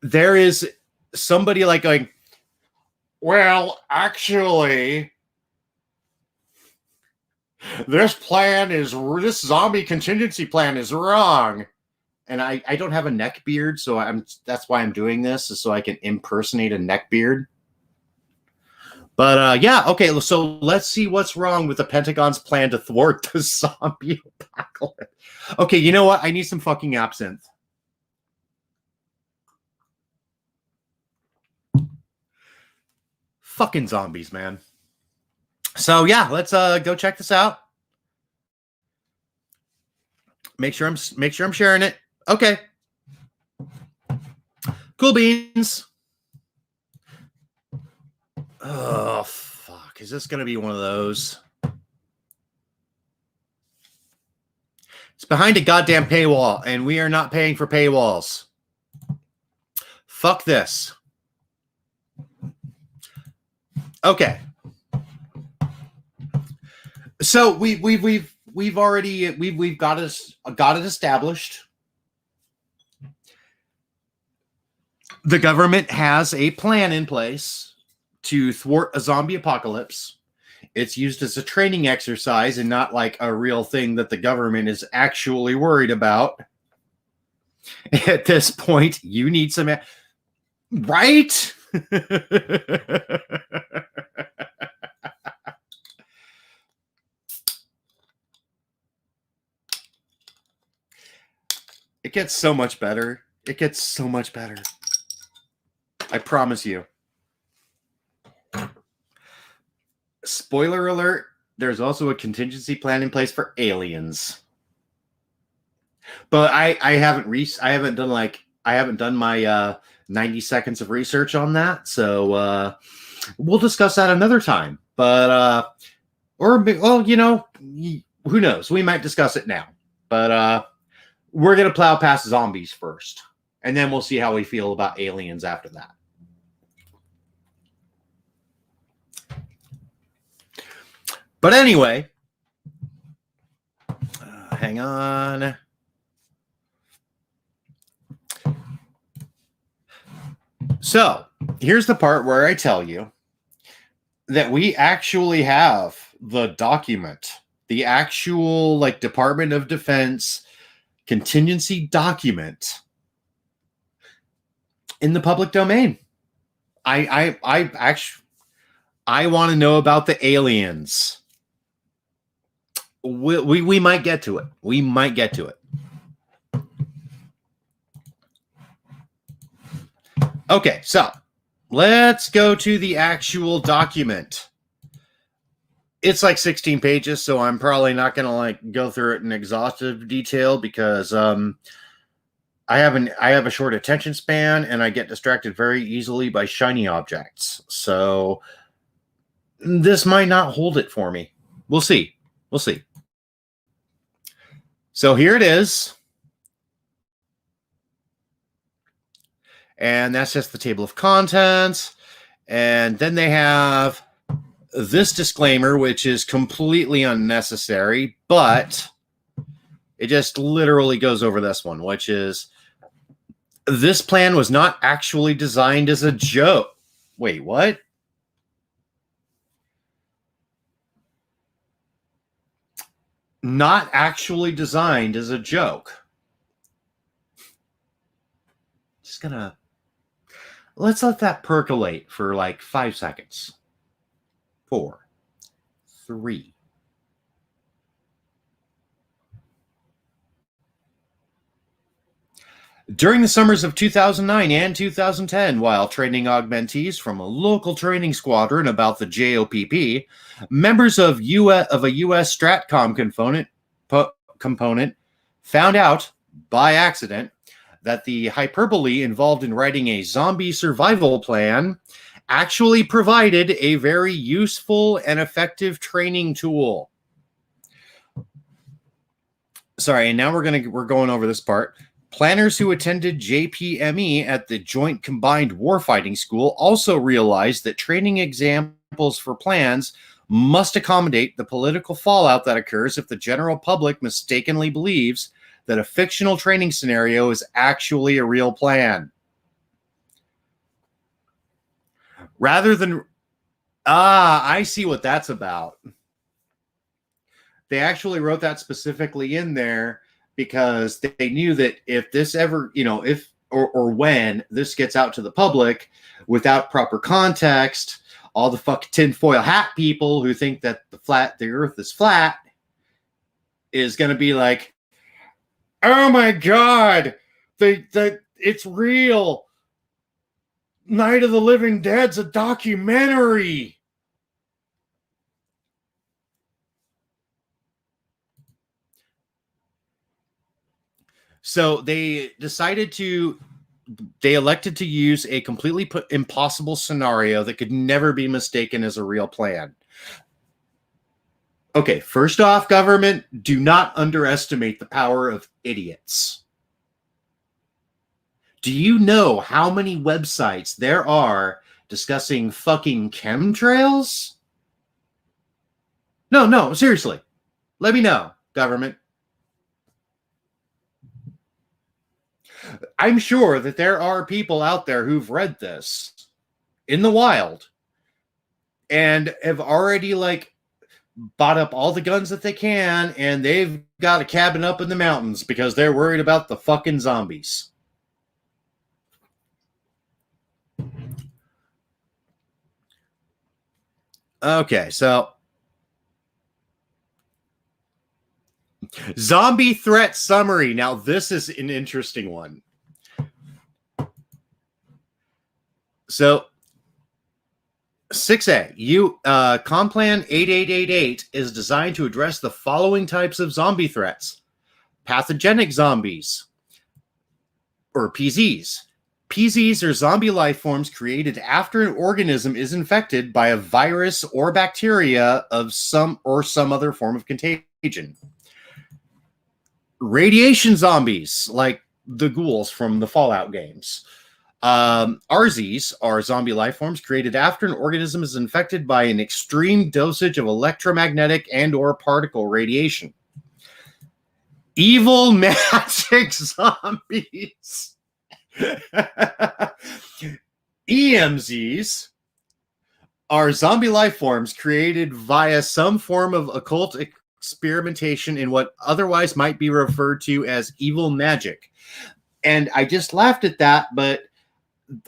A: there is somebody like going, well, actually, this zombie contingency plan is wrong. And I don't have a neck beard, so that's why I'm doing this, is so I can impersonate a neck beard. But yeah, okay, so let's see what's wrong with the Pentagon's plan to thwart the zombie apocalypse. Okay, you know what? I need some fucking absinthe. Fucking zombies, man. So yeah, let's go check this out. Make sure I'm sharing it. Okay. Cool beans. Oh fuck. Is this gonna be one of those? It's behind a goddamn paywall, and we are not paying for paywalls. Fuck this. Okay. So we've got it established. The government has a plan in place to thwart a zombie apocalypse. It's used as a training exercise and not like a real thing that the government is actually worried about. At this point, you need some, right? It gets so much better. It gets so much better. I promise you. Spoiler alert, there's also a contingency plan in place for aliens. But I haven't done my 90 seconds of research on that. So we'll discuss that another time. But who knows? We might discuss it now. But we're going to plow past zombies first. And then we'll see how we feel about aliens after that. But anyway, hang on. So here's the part where I tell you that we actually have the document, the actual Department of Defense contingency document in the public domain. I want to know about the aliens. We might get to it. We might get to it. Okay, so let's go to the actual document. It's 16 pages, so I'm probably not going to go through it in exhaustive detail because I have a short attention span and I get distracted very easily by shiny objects. So this might not hold it for me. We'll see. We'll see. So here it is. And that's just the table of contents. And then they have this disclaimer, which is completely unnecessary, but it just literally goes over this one, which is This plan was not actually designed as a joke. Wait, what? Not actually designed as a joke. Just gonna... Let's let that percolate for like 5 seconds. 4, 3. During the summers of 2009 and 2010, while training augmentees from a local training squadron about the JOPP, members of a U.S. Stratcom component found out by accident that the hyperbole involved in writing a zombie survival plan actually provided a very useful and effective training tool. Sorry, and now we're going over this part. Planners who attended JPME at the Joint Combined Warfighting School also realized that training examples for plans must accommodate the political fallout that occurs if the general public mistakenly believes that a fictional training scenario is actually a real plan. Rather than... I see what that's about. They actually wrote that specifically in there because they knew that if this ever, if or when this gets out to the public without proper context, all the fucking tinfoil hat people who think that the earth is flat is going to be like, oh my God, it's real. Night of the Living Dead's a documentary. So they elected to use a completely impossible scenario that could never be mistaken as a real plan. Okay, first off, government, do not underestimate the power of idiots. Do you know how many websites there are discussing fucking chemtrails? No, seriously. Let me know, government. I'm sure that there are people out there who've read this in the wild and have already bought up all the guns that they can, and they've got a cabin up in the mountains because they're worried about the fucking zombies. Okay, so zombie threat summary. Now, this is an interesting one. So, 6A, Complan 8888 is designed to address the following types of zombie threats. Pathogenic zombies, or PZs. PZs are zombie life forms created after an organism is infected by a virus or bacteria of some other form of contagion. Radiation zombies, like the ghouls from the Fallout games. RZs are zombie life forms created after an organism is infected by an extreme dosage of electromagnetic and or particle radiation. Evil magic zombies. EMZs are zombie life forms created via some form of occult experimentation in what otherwise might be referred to as evil magic. And I just laughed at that, but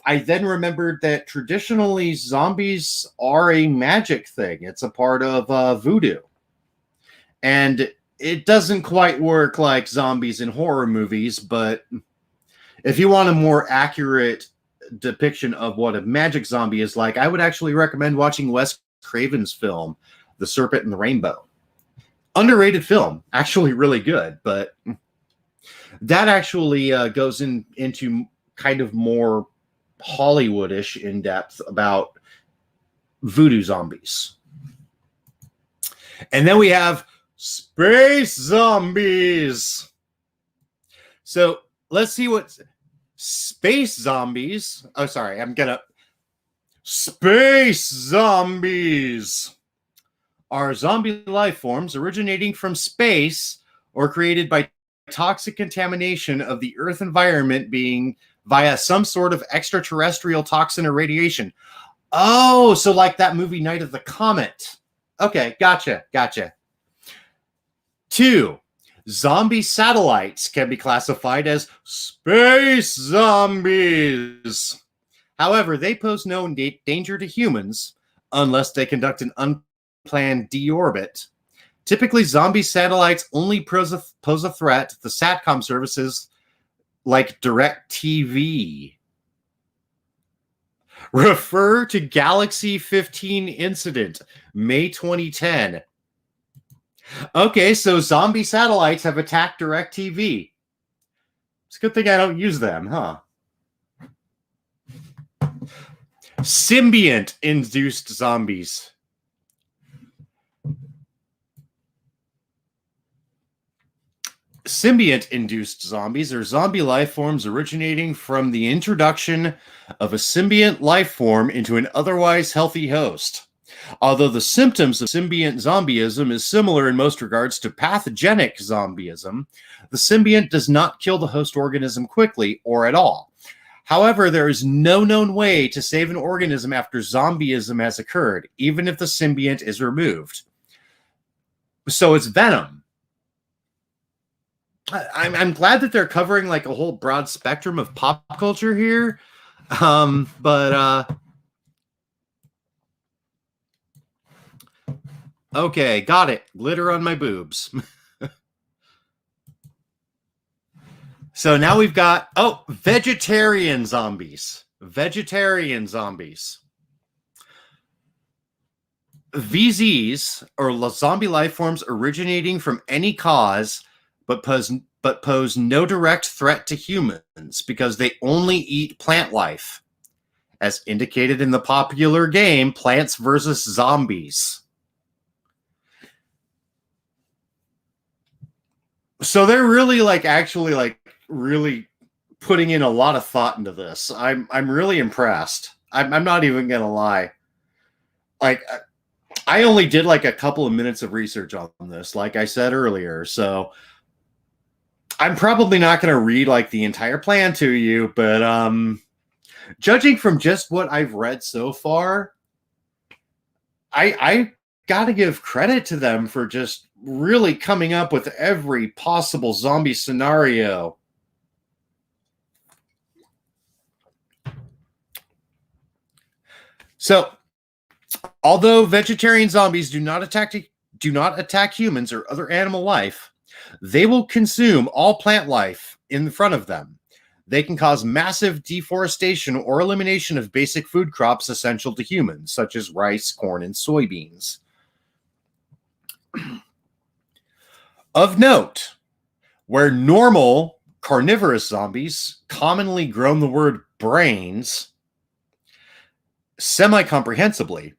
A: I then remembered that traditionally zombies are a magic thing. It's a part of voodoo. And it doesn't quite work like zombies in horror movies, but if you want a more accurate depiction of what a magic zombie is like, I would actually recommend watching Wes Craven's film, The Serpent and the Rainbow. Underrated film, actually really good, but that actually goes into kind of more Hollywoodish in depth about voodoo zombies. And then we have space zombies. So let's see what space zombies. Oh, sorry, space zombies are zombie life forms originating from space or created by toxic contamination of the Earth environment being via some sort of extraterrestrial toxin or radiation. Oh, so like that movie Night of the Comet. Okay, gotcha. 2, zombie satellites can be classified as space zombies. However, they pose no danger to humans unless they conduct an unplanned deorbit. Typically, zombie satellites only pose a threat to the SATCOM services like DirecTV. Refer to Galaxy 15 incident, May 2010. Okay, so zombie satellites have attacked DirecTV. It's a good thing I don't use them, huh? Symbiont-induced zombies. Symbiont-induced zombies are zombie life forms originating from the introduction of a symbiont life form into an otherwise healthy host. Although the symptoms of symbiont zombieism is similar in most regards to pathogenic zombieism, the symbiont does not kill the host organism quickly or at all. However, there is no known way to save an organism after zombieism has occurred, even if the symbiont is removed. So it's venom. I'm glad that they're covering like a whole broad spectrum of pop culture here. Okay, got it. Glitter on my boobs. So now we've got, vegetarian zombies. Vegetarian zombies. VZs, or zombie life forms originating from any cause, but pose no direct threat to humans because they only eat plant life, as indicated in the popular game Plants vs. Zombies. So they're really really putting in a lot of thought into this. I'm really impressed. I'm not even gonna lie. Like, I only did like a couple of minutes of research on this, like I said earlier, so I'm probably not going to read like the entire plan to you, but judging from just what I've read so far, I got to give credit to them for just really coming up with every possible zombie scenario. So, although vegetarian zombies do not attack humans or other animal life, they will consume all plant life in front of them. They can cause massive deforestation or elimination of basic food crops essential to humans, such as rice, corn, and soybeans. Of note, where normal carnivorous zombies commonly groan the word brains semi-comprehensibly,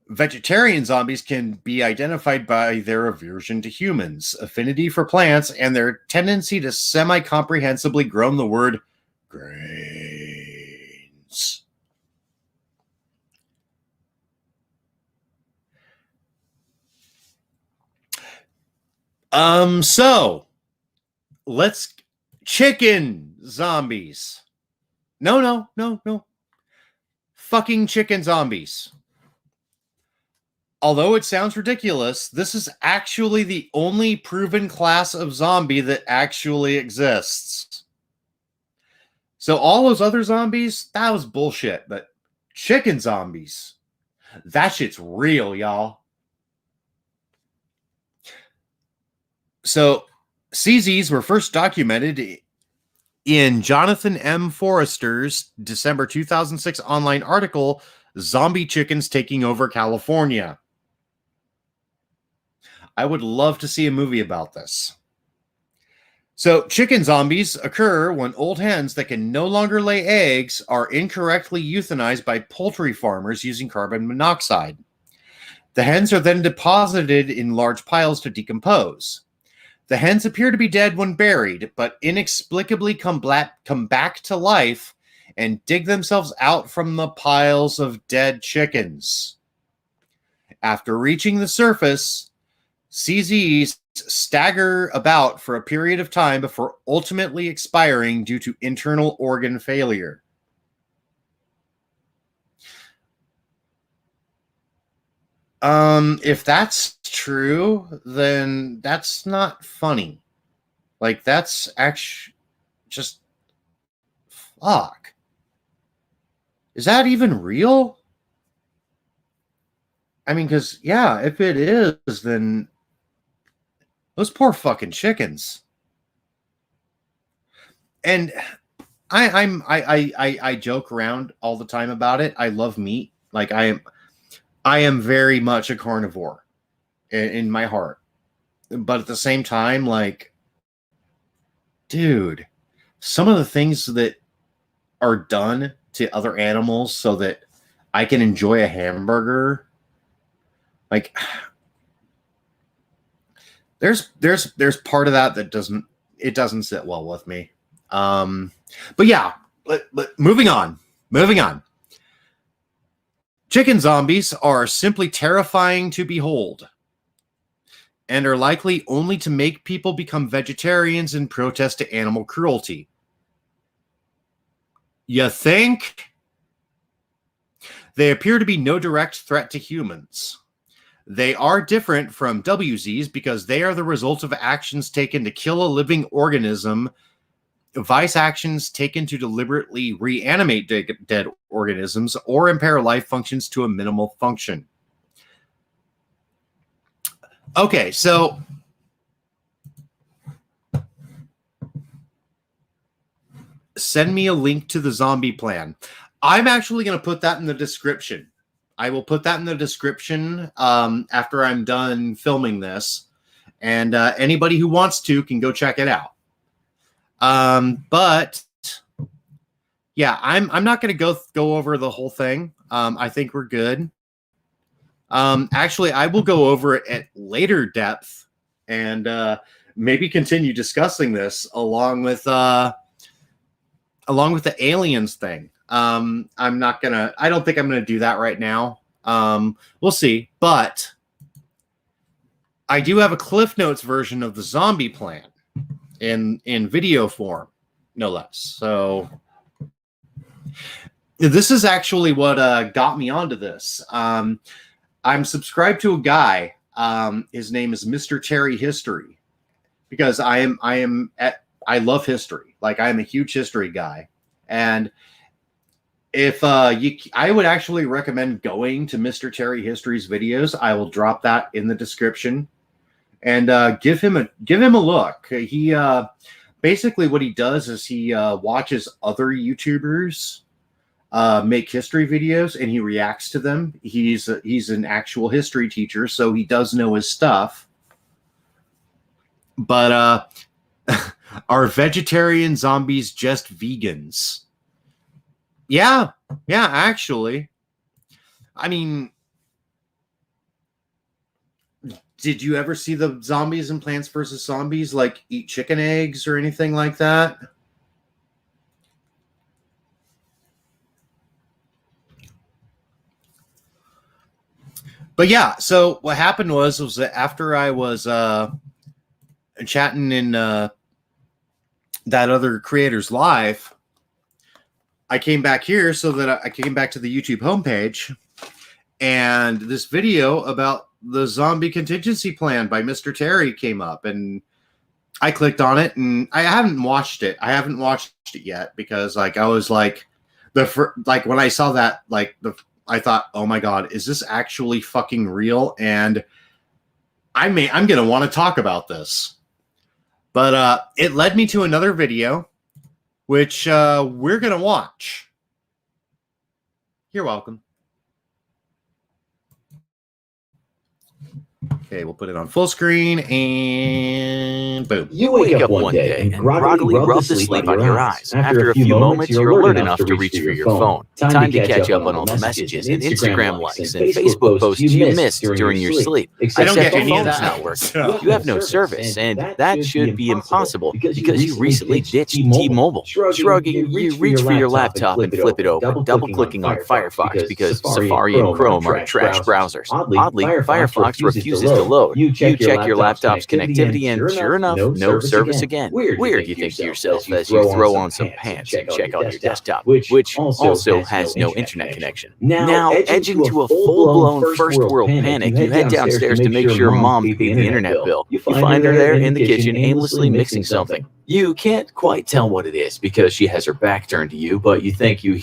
A: vegetarian zombies can be identified by their aversion to humans, affinity for plants, and their tendency to semi-comprehensibly groan the word grains. So let's chicken zombies. No. Fucking chicken zombies. Although it sounds ridiculous, this is actually the only proven class of zombie that actually exists. So all those other zombies, that was bullshit. But chicken zombies, that shit's real, y'all. So CZs were first documented in Jonathan M. Forrester's December 2006 online article, Zombie Chickens Taking Over California. I would love to see a movie about this. So, chicken zombies occur when old hens that can no longer lay eggs are incorrectly euthanized by poultry farmers using carbon monoxide. The hens are then deposited in large piles to decompose. The hens appear to be dead when buried, but inexplicably come back to life and dig themselves out from the piles of dead chickens. After reaching the surface, CZs stagger about for a period of time before ultimately expiring due to internal organ failure. If that's true, then that's not funny. Like, that's actually just fuck. Is that even real? I mean, because yeah, if it is, then those poor fucking chickens. And I joke around all the time about it. I love meat. Like, I am very much a carnivore in my heart. But at the same time, like, dude, some of the things that are done to other animals so that I can enjoy a hamburger, like, there's part of that doesn't sit well with me. But yeah, but moving on. Chicken zombies are simply terrifying to behold and are likely only to make people become vegetarians in protest to animal cruelty. You think? They appear to be no direct threat to humans. They are different from WZs because they are the result of actions taken to kill a living organism, vice actions taken to deliberately reanimate dead organisms, or impair life functions to a minimal function. Okay, so send me a link to the zombie plan. I'm actually going to put that in the description. I will put that in the description after I'm done filming this. And anybody who wants to can go check it out. But yeah, I'm not going to go over the whole thing. I think we're good. Actually, I will go over it at later depth and maybe continue discussing this along with the aliens thing. I don't think I'm gonna do that right now. We'll see, but I do have a Cliff Notes version of the zombie plan in video form, no less. So this is actually what got me onto this. I'm subscribed to a guy. His name is Mr. Terry History, because I love history. Like, I am a huge history guy. And if I would actually recommend going to Mr. Terry History's videos. I will drop that in the description, and give him a look. He basically, what he does is he watches other YouTubers make history videos, and he reacts to them. He's an actual history teacher, so he does know his stuff. But are vegetarian zombies just vegans? Yeah, actually. I mean, did you ever see the zombies in Plants vs. Zombies like eat chicken eggs or anything like that? But yeah, so what happened was that after I was chatting in that other creator's live, I came back here so that I came back to the YouTube homepage, and this video about the zombie contingency plan by Mr. Terry came up, and I clicked on it, and I haven't watched it. I haven't watched it yet because, like, I was like, when I saw that, I thought, oh my God, is this actually fucking real? And I'm going to want to talk about this. But it led me to another video, which we're going to watch. You're welcome. Okay, we'll put it on full screen, and boom.
D: You wake up one day and groggily rubs to sleep on your eyes. After a few moments, you're alert enough to reach for your phone. Time to catch up on all the messages and Instagram likes and Facebook posts you missed during your sleep.
A: I don't get
D: your
A: any of
D: phone's
A: that.
D: not working.
A: So-
D: You have no service, and that should be impossible because you recently ditched T-Mobile. Shrugging, you reach for your laptop and flip it open, double-clicking on Firefox because Safari and Chrome are trash browsers. Oddly, Firefox refuses to load. You check your laptop's connectivity, and sure enough, no service again. Weird, you think to yourself as you throw on some pants and check on your desktop, which also has no internet connection. Now, edging to a full-blown first-world panic, you head downstairs to make sure Mom paid the internet bill. You find her there in the kitchen, aimlessly mixing something. You can't quite tell what it is because she has her back turned to you, but you think you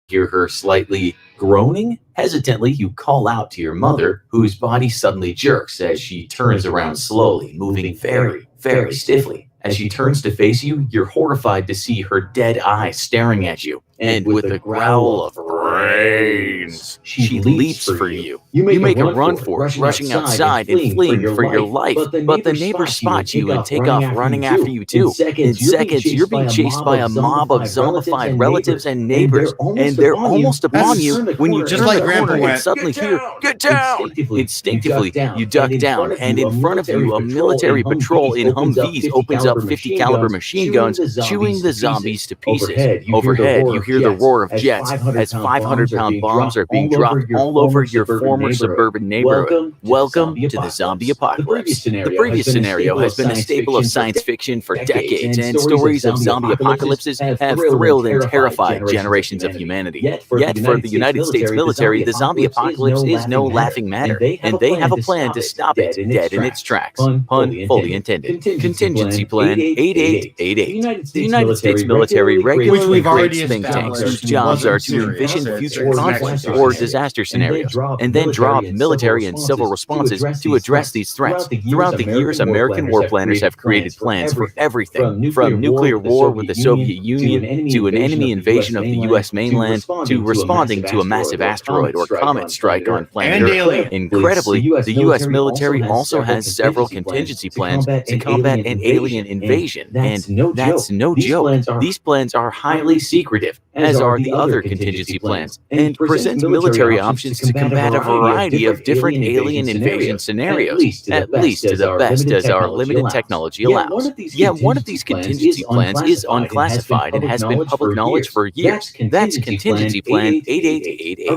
D: hear her slightly groaning. Hesitantly, you call out to your mother, whose body suddenly jerks as she turns around slowly, moving very, very stiffly. As she turns to face you, you're horrified to see her dead eyes staring at you. And with a growl of brains, she leaps for you. You make a run for it, rushing outside and fleeing for your life. But the neighbors spot you and take off running after you too. In seconds, you're being chased by a mob of zombified relatives and neighbors, and they're almost upon you when you just like Grandpa and suddenly hear, "Get down!" Instinctively, you duck down, and in front of you, a military patrol in Humvees opens up 50 caliber machine guns, chewing the zombies to pieces. Overhead, you hear the roar of jets as 500-pound bombs are being dropped all over your former suburban neighborhood. Welcome to the zombie apocalypse. The previous scenario has been a staple of science fiction for decades, and stories of zombie apocalypses have thrilled and terrified generations of humanity. Yet for the United States military, the zombie apocalypse is no laughing matter, and they have a plan to stop it dead in its tracks. Pun fully intended. Contingency Plan 8888. The United States military regularly creates think tanks whose jobs are to envision future conflict or disaster scenarios, and then draw up military and civil responses to address these threats. Throughout the years, American war planners have created plans for everything, from nuclear war with the Soviet Union, to an enemy invasion of the U.S. mainland, to responding to a massive asteroid or comet strike on planet Earth. Incredibly, the U.S. military also has several contingency plans to combat an alien invasion, and that's no joke. These plans are highly secretive, as are the other contingency plans, and present military options to combat a variety of different alien invasion scenarios, at least to the best as our limited technology allows. Yet one of these contingency plans is unclassified and has been public knowledge for years. That's Contingency Plan 8888.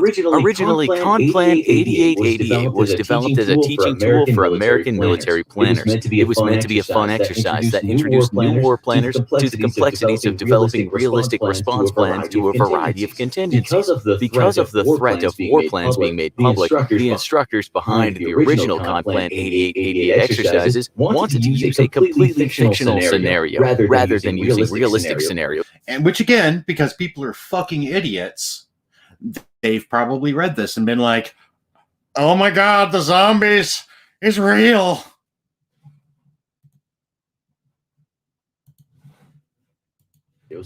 D: Originally, Con Plan 8888 was developed as a teaching tool for American military planners. It was meant to be a fun exercise that introduced new war planners to the complexities of developing realistic response plans to a variety of contingencies. Because of the threat of war plans being made public, the instructors behind the original Con Plan 8888 exercises wanted to use a completely fictional scenario rather than using realistic scenarios.
A: And which again, because people are fucking idiots, they've probably read this and been like, "Oh my God, the zombies is real."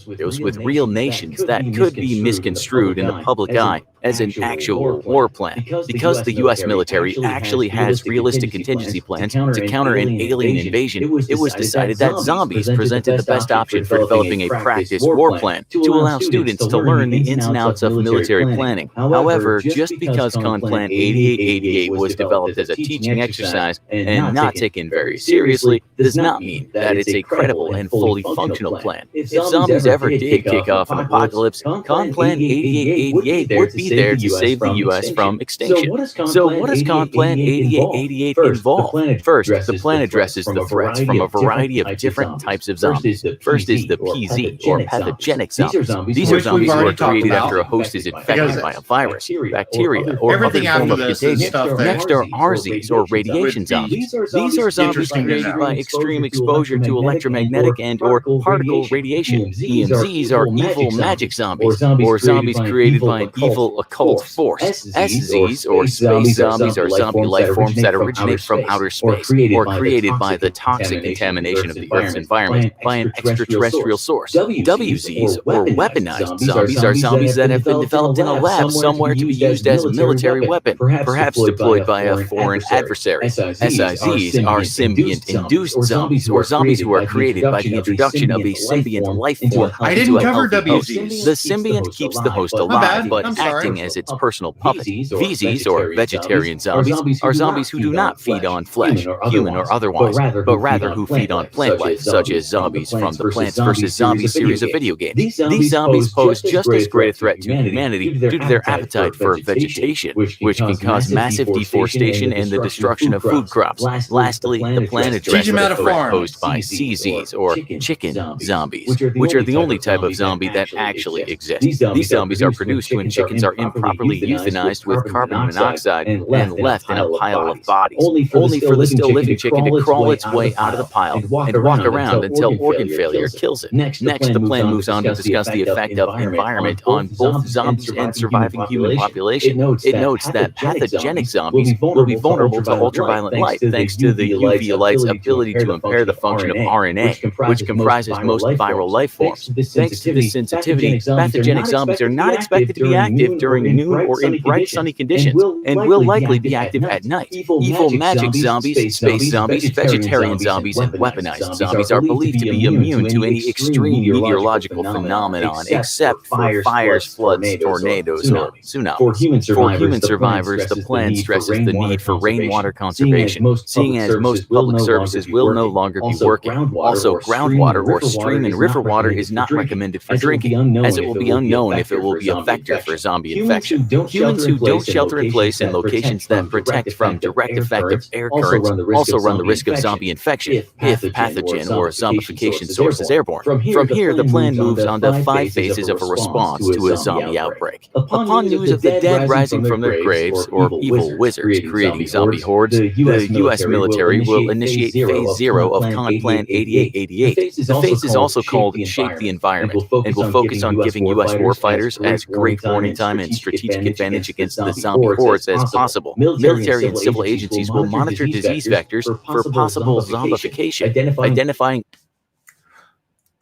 D: With real nations that could be misconstrued in the public eye as an actual war plan. Because the U.S. military actually has realistic contingency plans to counter an alien invasion, it was decided that zombies presented the best option for developing a practice war plan to allow students to learn the ins and outs of military planning. However, just because Con Plan 8888 was developed as a teaching exercise and not taken very seriously does not mean that it's a credible and fully functional plan. If zombies ever did kick off an apocalypse, Con Plan 8888 would be there to save the U.S. from extinction. So what does Con Plan 8888 involve? First, the plan addresses the threats from a variety of different types of zombies. First is the PZ, or pathogenic zombies. These are zombies who are created after a host is infected by a virus, bacteria, or other form of contagion. Next are RZs, or radiation zombies. These are zombies created by extreme exposure to electromagnetic and/or particle radiation. EMZs are evil magic zombies, or zombies created by an evil occult force. SZs, or space zombies, are zombie life forms that originate from outer space, or created by the toxic contamination of the Earth's environment by an extraterrestrial source. WZs, or weaponized zombies, are zombies that have been developed in a lab somewhere to be used as a military weapon, perhaps deployed by a foreign adversary. SIZs are symbiont-induced zombies, or zombies who are created by the introduction of a symbiont life form.
A: I didn't cover WZs.
D: The symbiont keeps the host alive, but acting serving as its personal puppet. VZs, or vegetarian zombies, are zombies who do not feed on flesh, human or otherwise, but rather who feed on plant life, such as zombies from the Plants vs. Zombies series of video games. These zombies pose just as great a threat to humanity due to their appetite for vegetation, which can cause massive deforestation and the destruction of food crops. Lastly, the plan addresses the threat posed by CZs, or chicken zombies, which are the only type of zombie that actually exists. These zombies are produced when chickens are improperly euthanized with carbon monoxide and left in a pile of bodies, only for the still living chicken to crawl its way out of the pile and walk around until organ failure kills it. Next, the plan moves on to discuss the effect of environment on both zombies and surviving human population. It notes that pathogenic zombies will be vulnerable to ultraviolet light thanks to the UV light's ability to impair the function of RNA, which comprises most viral life forms. Thanks to this sensitivity, pathogenic zombies are not expected to be active during noon or in bright sunny conditions, and will likely be active at night. Evil magic zombies, space zombies, vegetarian zombies, and weaponized zombies are believed to be immune to any extreme meteorological phenomenon except for fires, floods, tornadoes, or tsunamis. For human survivors, the plan stresses the need for rainwater conservation, seeing as most public services will no longer be working. Also, groundwater or stream and river water is not recommended for drinking, as it will be unknown if it will be a vector for zombie infection. Humans who don't shelter in place in locations that protect from direct effect of air currents also run the risk of zombie infection if pathogen or zombification source is airborne. From here, the plan moves on to 5 phases of a response to a zombie outbreak. Upon news of the dead rising from their graves, or evil wizards creating zombie hordes, the U.S. military will initiate Phase 0 of Con Plan 8888. The phase is also called Shape the Environment, and will focus on giving U.S. warfighters as great warning time and strategic advantage against the zombie hordes as possible. Military and civil agencies will monitor disease vectors for possible zombification, identifying.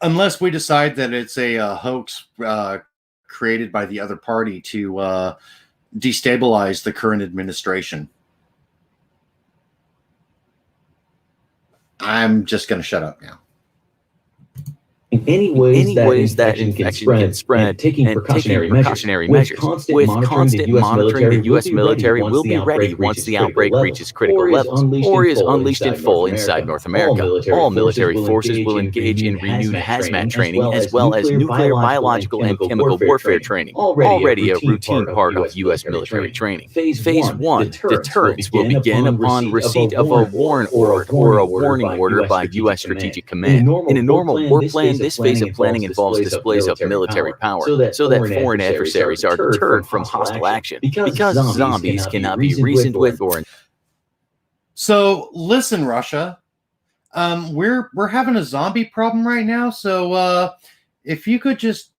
A: Unless we decide that it's a hoax created by the other party to destabilize the current administration. I'm just going to shut up now.
E: In any ways that infection can spread, and taking precautionary measures. With constant monitoring, the U.S. military will be ready once the outbreak reaches critical levels, or is unleashed in full inside North America. All military forces will engage in renewed hazmat training, as well as nuclear, biological, and chemical warfare training, already a routine part of U.S. military training. Phase 1, deterrence, will begin upon receipt of a warrant order or a warning order by U.S. Strategic Command. In a normal war plan, this phase of planning involves displays of military power, so that foreign adversaries are deterred from hostile action, because zombies cannot be reasoned with or.
A: So listen, Russia, we're having a zombie problem right now. So if you could just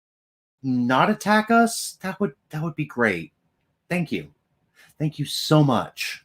A: not attack us, that would be great. Thank you so much.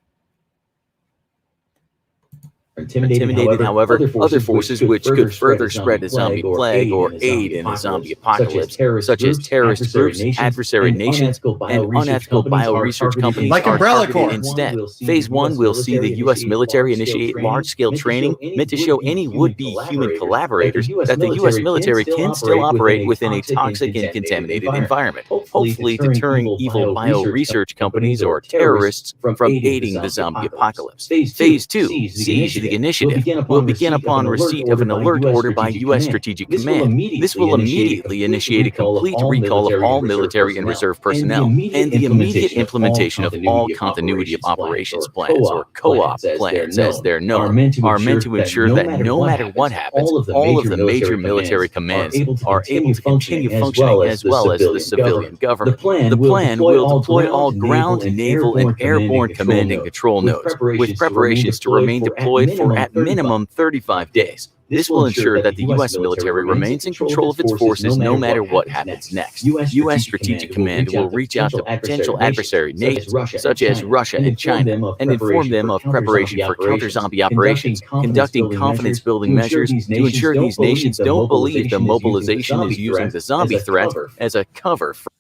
E: Intimidated, however, other forces which could further spread a zombie plague or aid in a zombie apocalypse, such as terrorist groups, adversary nations, and unethical bio-research companies,
A: like
E: are
A: Umbrella
E: targeted
A: Corps.
E: instead. Phase 1 will see the U.S. military initiate large-scale training meant to show any would-be human collaborators that the U.S. military can still operate within a toxic and contaminated environment, hopefully deterring evil bio-research companies or terrorists from aiding the zombie apocalypse. Phase 2, Siege the Initiative, will begin upon receipt of an alert order by U.S. Strategic Command. This will immediately initiate a complete recall of all military and reserve personnel, and the immediate implementation of all continuity of operations plans, or co-op plans as they're known, are meant to ensure that no matter what happens, all of the major military commands are able to continue functioning as well as the civilian government. The plan will deploy all ground, naval, and airborne command and control nodes, with preparations to remain deployed for at minimum 35 days. This will ensure that the U.S. military remains in control of its forces no matter what happens next. U.S. Strategic Command will reach out to potential adversary nations, such as Russia and China, and inform them of preparation for counter-zombie operations, conducting confidence-building measures to ensure these nations don't believe the mobilization is using the zombie threat as a cover for.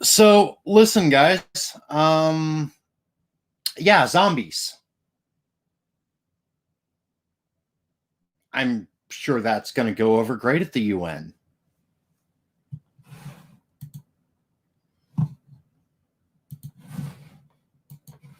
A: So listen, guys. Yeah, zombies. I'm sure that's going to go over great at the UN.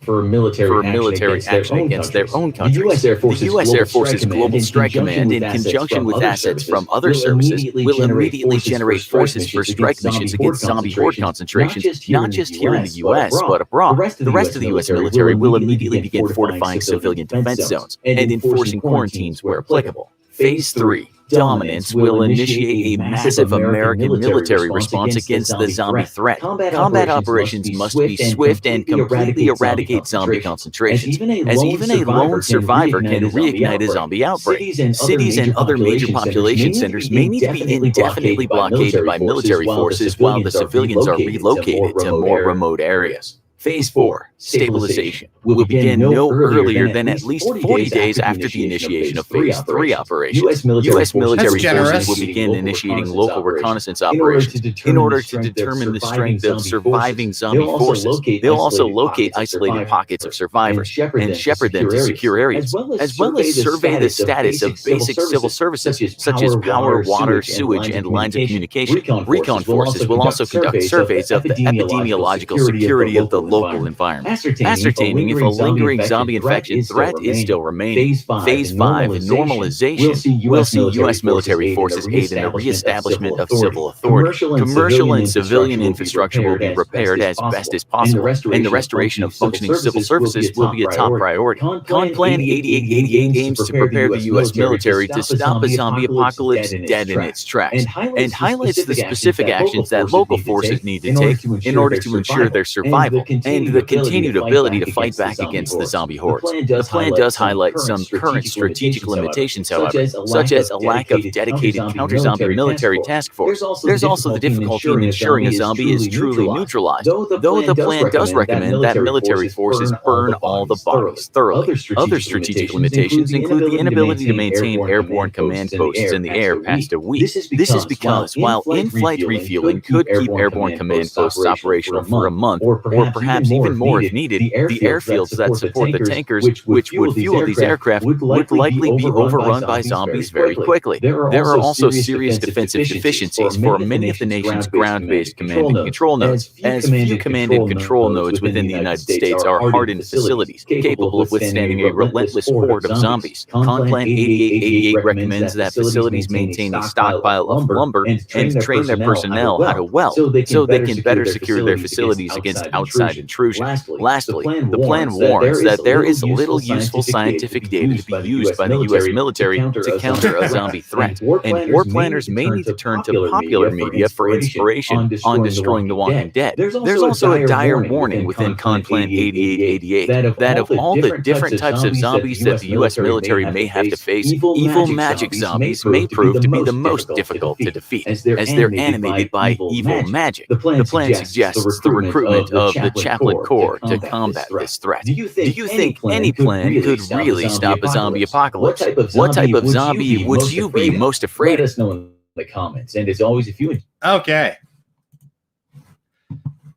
E: for military action against their own countries. The U.S. Air Force's Global Strike Command, in conjunction with assets from other services, will immediately generate forces for strike missions against zombie horde concentrations, not just here in the U.S., but abroad. The rest of the U.S. military will immediately begin fortifying civilian defense zones and enforcing quarantines where applicable. Phase 3. Dominance will initiate a massive American military response against the zombie threat. Combat operations must be swift and completely eradicate zombie concentrations, as even a lone survivor can reignite a zombie outbreak. Cities and other major population centers may need to be indefinitely blockaded by military forces while the civilians are relocated to more remote areas. Phase 4. Stabilization will begin no earlier than at least 40 days after the initiation of Phase 3 operations. U.S. military forces will begin initiating local reconnaissance operations in order to determine the strength of surviving zombie forces. They'll also locate isolated pockets of survivors and shepherd them to secure areas, as well as survey the status of basic civil services such as power, water, sewage, and lines of communication. Recon forces will also conduct surveys of the epidemiological security of the local environment, ascertaining if a lingering zombie infection threat is still remaining. Phase 5, normalization, will see U.S. military forces aid in the reestablishment of civil authority. Commercial and civilian infrastructure will be repaired as best as possible, and the restoration of functioning civil services will be a top priority. Con-Plan 8888 aims to prepare the U.S. military to stop a zombie apocalypse dead in its tracks, and highlights the specific actions that local forces need to take in order to ensure their survival and the continued ability to fight back against the zombie hordes. The plan does highlight some current strategic limitations, however, such as a lack of dedicated counter-zombie military task force. There's also the difficulty in ensuring a zombie is truly neutralized, though the plan does recommend that military forces burn all the bodies thoroughly. Other strategic limitations include the inability to maintain airborne command posts in the air past a week. This is because while in-flight refueling could keep airborne command posts operational for a month, or perhaps even more if needed, the airfields that support the tankers which would fuel these aircraft would likely be overrun by zombies very quickly. There are also serious defensive deficiencies for many of the nation's ground-based command and control nodes, as few command and control nodes within the United States are hardened facilities capable of withstanding a relentless horde of zombies. Con-Plan 8888 recommends that facilities maintain a stockpile of lumber and train their personnel how to weld, so they can better secure their facilities against outside intrusion. Lastly, the plan warns that there is little useful scientific data to be used by the U.S. military to counter a zombie threat, and war planners may need to turn to popular media for inspiration on destroying the Walking Dead. There's also a dire warning within Con-Plan 8888 that of all the different types of zombies that the U.S. military may have to face, evil magic zombies may prove to be the most difficult to defeat, as they're animated by evil magic. The plan suggests the recruitment of the Chaplain Corps to combat this threat. Do you think any plan could really stop a zombie apocalypse? What type of zombie would you be most afraid of? Let us know in the comments. And as always, if you
A: Okay.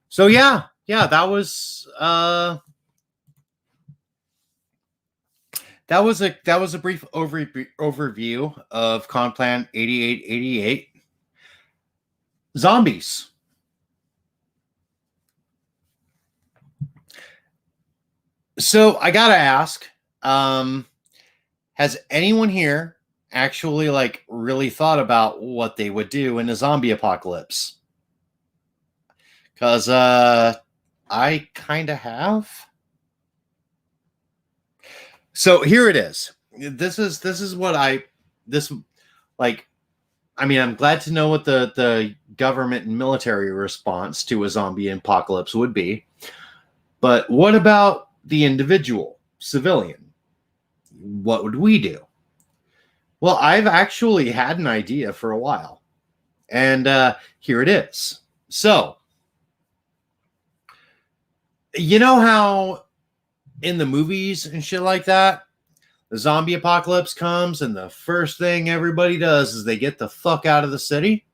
A: So yeah, that was a brief overview of Con-Plan 8888. Zombies. So I gotta ask, has anyone here actually really thought about what they would do in a zombie apocalypse? Because I kind of have. So here it is. This is what I'm glad to know what the government and military response to a zombie apocalypse would be. But what about the individual civilian? What would we do? Well, I've actually had an idea for a while, and here it is. So, you know how in the movies and shit like that, the zombie apocalypse comes and the first thing everybody does is they get the fuck out of the city?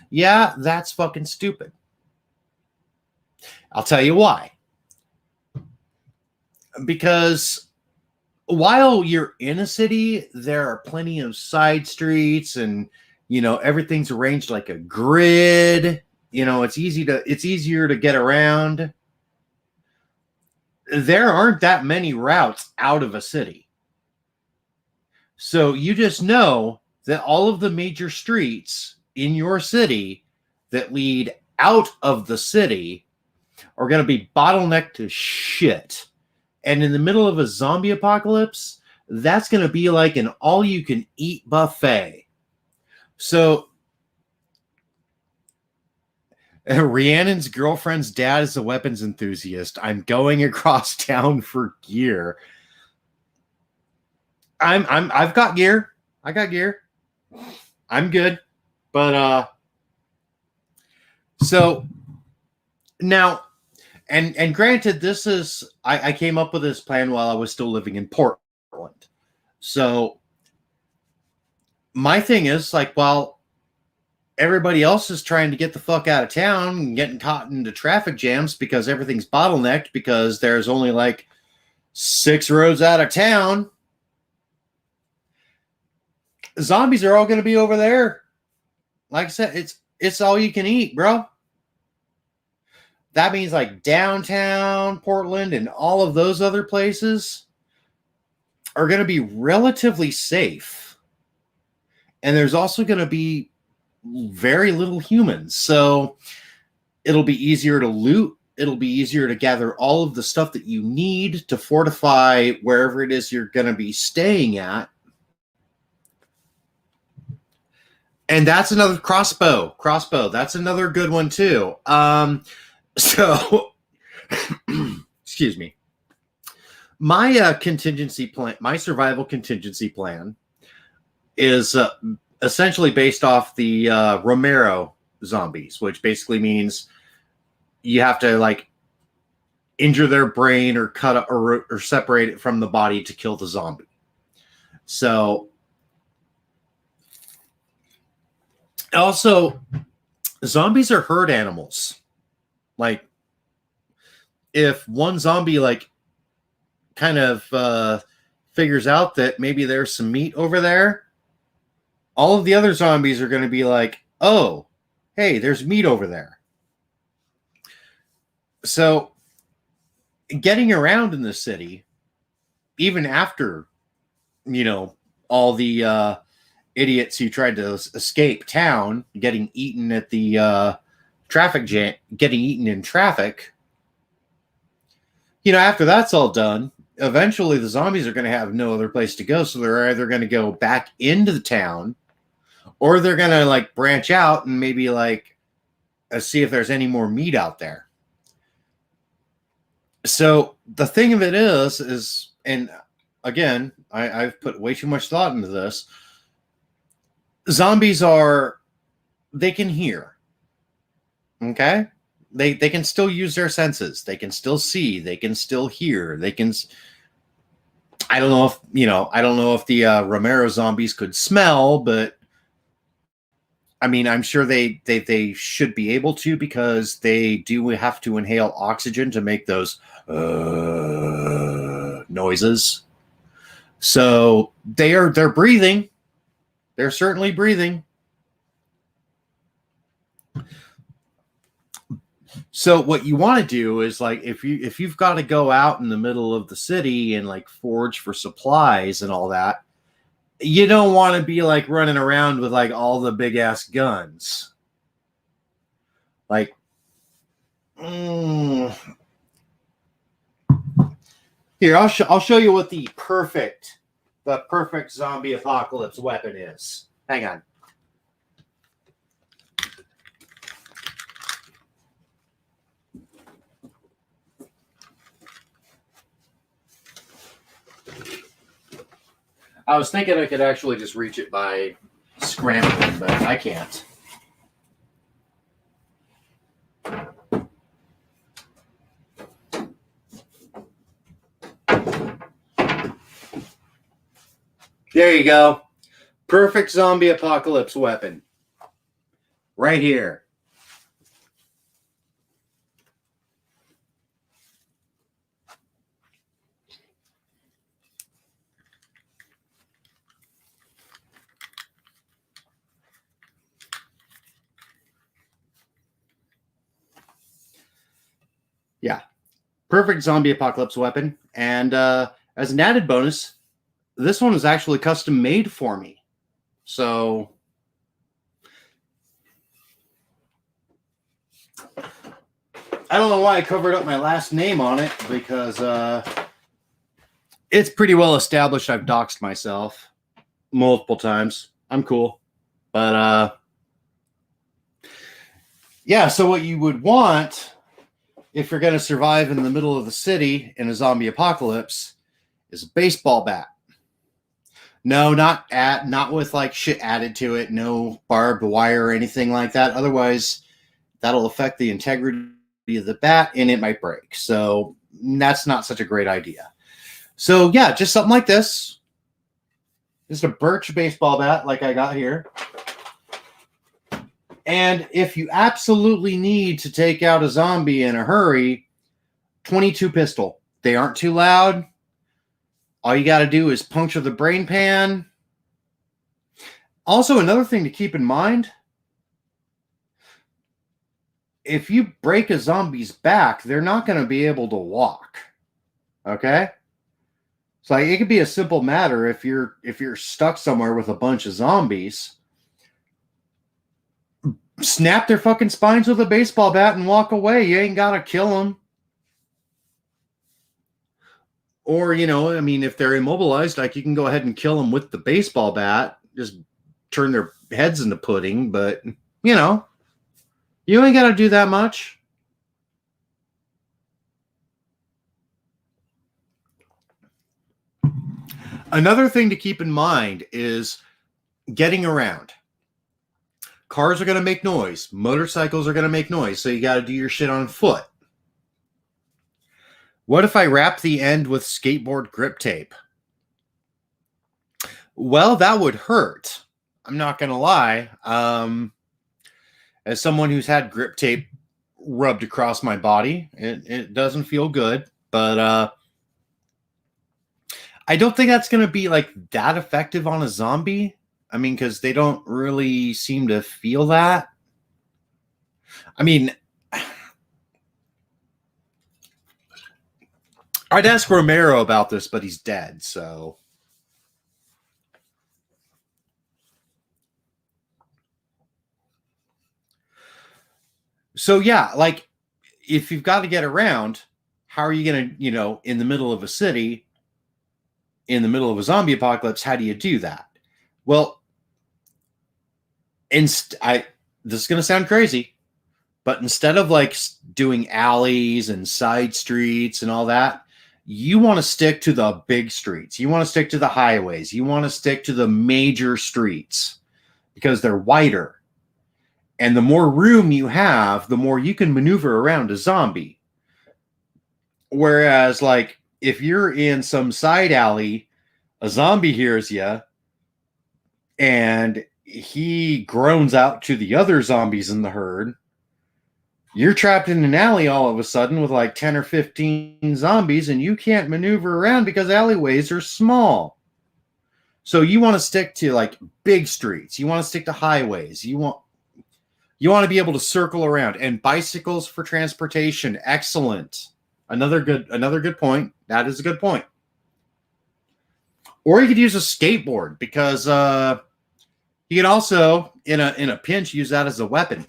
A: Yeah, that's fucking stupid. I'll tell you why. Because while you're in a city, there are plenty of side streets and, everything's arranged like a grid. It's easier to get around. there aren't that many routes out of a city. So you just know that all of the major streets in your city that lead out of the city are going to be bottlenecked to shit. And in the middle of a zombie apocalypse, that's going to be like an all-you-can-eat buffet. So Rhiannon's girlfriend's dad is a weapons enthusiast. I'm going across town for gear. I've got gear. I got gear. I'm good. But so now, and granted, this is I came up with this plan while I was still living in Portland. So my thing is like, while everybody else is trying to get the fuck out of town and getting caught into traffic jams because everything's bottlenecked because there's only like 6 roads out of town, zombies are all going to be over there. Like I said, it's all you can eat, bro. That means like downtown Portland and all of those other places are going to be relatively safe. And there's also going to be very little humans. So it'll be easier to loot. It'll be easier to gather all of the stuff that you need to fortify wherever it is you're going to be staying at. And that's another crossbow. That's another good one too. So, excuse me. My contingency plan, my survival contingency plan, is essentially based off the Romero zombies, which basically means you have to like injure their brain or cut or separate it from the body to kill the zombie. So, also, zombies are herd animals. Like, if one zombie like kind of figures out that maybe there's some meat over there, all of the other zombies are going to be like, oh, hey, there's meat over there. So getting around in the city, even after, all the idiots who tried to escape town, getting eaten at the traffic jam, getting eaten in traffic, after that's all done, eventually the zombies are going to have no other place to go. So they're either going to go back into the town, or they're going to like branch out and maybe like see if there's any more meat out there. So the thing of it is, and again, I've put way too much thought into this. Zombies they can hear. Okay? They can still use their senses. They can still see. They can still hear. I don't know if the Romero zombies could smell, but I mean, I'm sure they should be able to, because they do have to inhale oxygen to make those noises. So they're breathing. They're certainly breathing. So what you want to do is, like, if you've got to go out in the middle of the city and like forage for supplies and all that, you don't want to be like running around with like all the big ass guns. Like, here, I'll show you what the perfect zombie apocalypse weapon is. Hang on. I was thinking I could actually just reach it by scrambling, but I can't. There you go. Perfect zombie apocalypse weapon. Right here. Yeah. Perfect zombie apocalypse weapon. And as an added bonus, this one was actually custom made for me. So I don't know why I covered up my last name on it, because it's pretty well established I've doxed myself multiple times. I'm cool. But yeah, so what you would want if you're going to survive in the middle of the city in a zombie apocalypse is a baseball bat. No, not with like shit added to it, no barbed wire or anything like that. Otherwise, that'll affect the integrity of the bat and it might break. So that's not such a great idea. So yeah, just something like this. Just a birch baseball bat like I got here. And if you absolutely need to take out a zombie in a hurry, 22 pistol. They aren't too loud. All you got to do is puncture the brain pan. Also, another thing to keep in mind, if you break a zombie's back, they're not going to be able to walk. Okay? So it could be a simple matter if you're stuck somewhere with a bunch of zombies. Snap their fucking spines with a baseball bat and walk away. You ain't got to kill them. Or, I mean, if they're immobilized, like you can go ahead and kill them with the baseball bat. Just turn their heads into pudding. But, you ain't got to do that much. Another thing to keep in mind is getting around. Cars are going to make noise. Motorcycles are going to make noise. So you got to do your shit on foot. What if I wrap the end with skateboard grip tape? Well, that would hurt. I'm not going to lie. As someone who's had grip tape rubbed across my body, it doesn't feel good. But I don't think that's going to be like that effective on a zombie. I mean, because they don't really seem to feel that. I mean, I'd ask Romero about this, but he's dead, so. So, yeah, like, if you've got to get around, how are you going to, in the middle of a city, in the middle of a zombie apocalypse, how do you do that? Well, this is going to sound crazy, but instead of like doing alleys and side streets and all that, you want to stick to the big streets. You want to stick to the highways. You want to stick to the major streets because they're wider. And the more room you have, the more you can maneuver around a zombie. Whereas, like, if you're in some side alley, a zombie hears you and he groans out to the other zombies in the herd. You're trapped in an alley all of a sudden with like 10 or 15 zombies and you can't maneuver around because alleyways are small. So you want to stick to like big streets. You want to stick to highways. You want to be able to circle around, and bicycles for transportation. Excellent. Another good point. That is a good point. Or you could use a skateboard because you can also, in a pinch, use that as a weapon.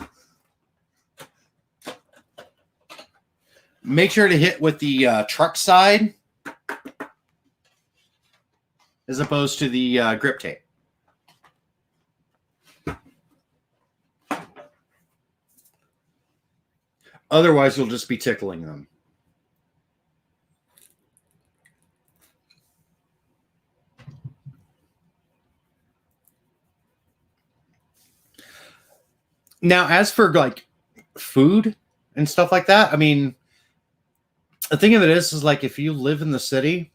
A: Make sure to hit with the truck side as opposed to the grip tape. Otherwise, you'll just be tickling them. Now, as for like food and stuff like that, I mean, the thing of it is like if you live in the city,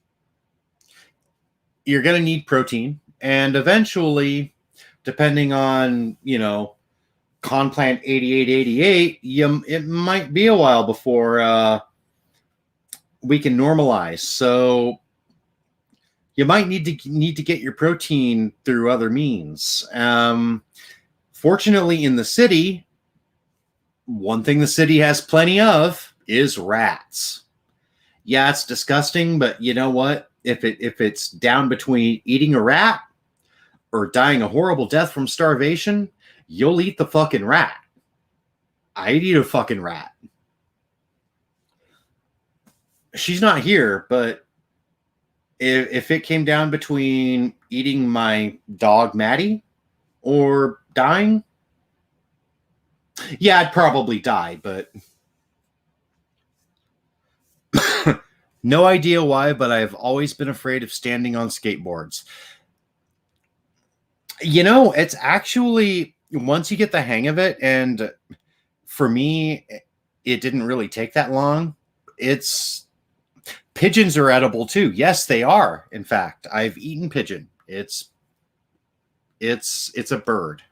A: you're going to need protein. And eventually, depending on, Conplant 8888, it might be a while before we can normalize. So you might need to get your protein through other means. Fortunately, in the city, one thing the city has plenty of is rats. Yeah, it's disgusting, but you know what? If it's down between eating a rat or dying a horrible death from starvation, you'll eat the fucking rat. I'd eat a fucking rat. She's not here, but if it came down between eating my dog Maddie or dying, yeah, I'd probably die, but no idea why, but I've always been afraid of standing on skateboards. You know, it's actually, once you get the hang of it, and for me, it didn't really take that long. Pigeons are edible too. Yes, they are. In fact, I've eaten pigeon. It's a bird.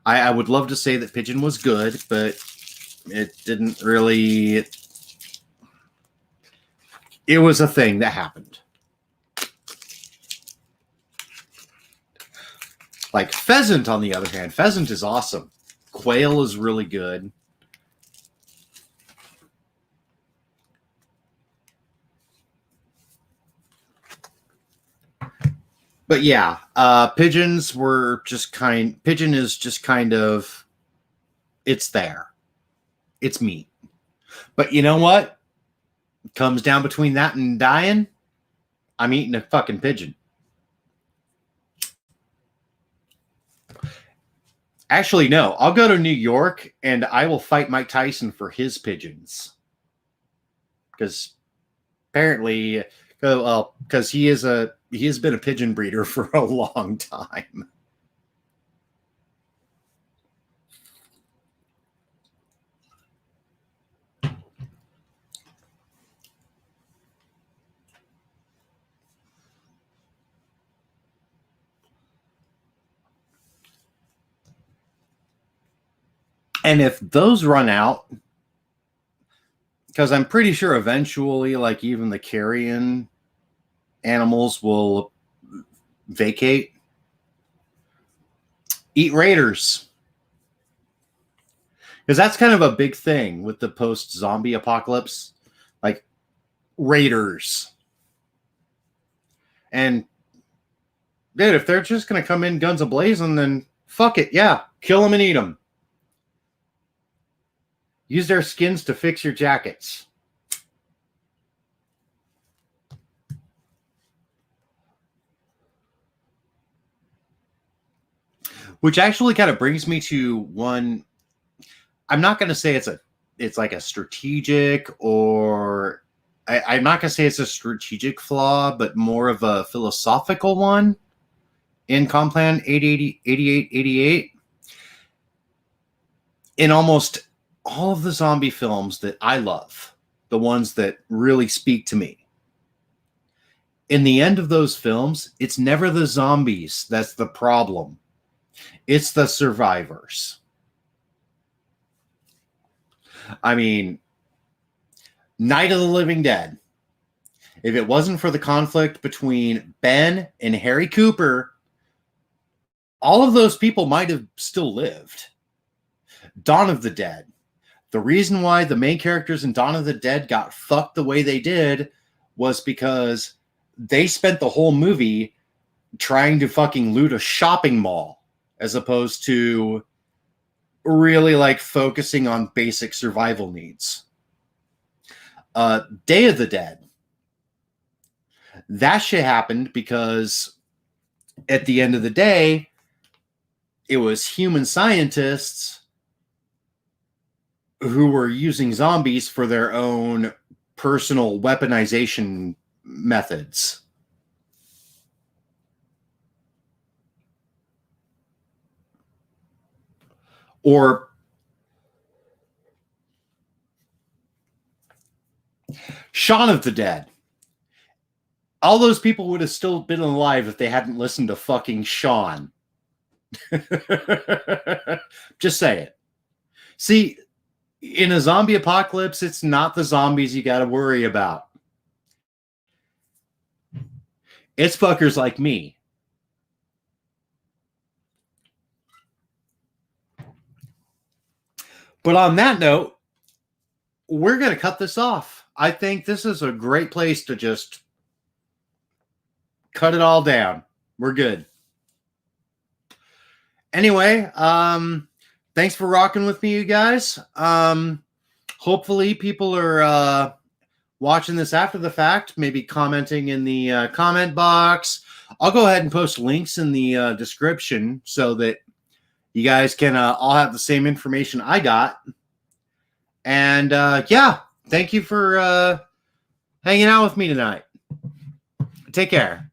A: I would love to say that pigeon was good, but it didn't really. It was a thing that happened. Like pheasant, on the other hand, pheasant is awesome. Quail is really good. But yeah, pigeons were just pigeon is just kind of, it's there. It's meat. But you know what? Comes down between that and dying, I'm eating a fucking pigeon. Actually, no. I'll go to New York and I will fight Mike Tyson for his pigeons. Because apparently, well, because he has been a pigeon breeder for a long time. And if those run out, because I'm pretty sure eventually, like even the carrion animals will vacate, eat raiders. Because that's kind of a big thing with the post-zombie apocalypse. Like, raiders. And, dude, if they're just going to come in guns a-blazing, then fuck it, yeah. Kill them and eat them. Use their skins to fix your jackets. Which actually kind of brings me to one. I'm not going to say it's like a strategic, or I'm not going to say it's a strategic flaw, but more of a philosophical one in Complan 8888. In almost all of the zombie films that I love, the ones that really speak to me, in the end of those films, it's never the zombies that's the problem. It's the survivors. I mean, Night of the Living Dead. If it wasn't for the conflict between Ben and Harry Cooper, all of those people might have still lived. Dawn of the Dead. The reason why the main characters in Dawn of the Dead got fucked the way they did was because they spent the whole movie trying to fucking loot a shopping mall, as opposed to really like focusing on basic survival needs. Day of the Dead. That shit happened because at the end of the day, it was human scientists who were using zombies for their own personal weaponization methods. Or Shaun of the Dead. All those people would have still been alive if they hadn't listened to fucking Shaun. Just say it. See, in a zombie apocalypse, it's not the zombies you got to worry about. It's fuckers like me. But on that note, we're going to cut this off. I think this is a great place to just cut it all down. We're good. Anyway, thanks for rocking with me, you guys. Hopefully people are watching this after the fact, maybe commenting in the comment box. I'll go ahead and post links in the description so that you guys can all have the same information I got. And yeah, thank you for hanging out with me tonight. Take care.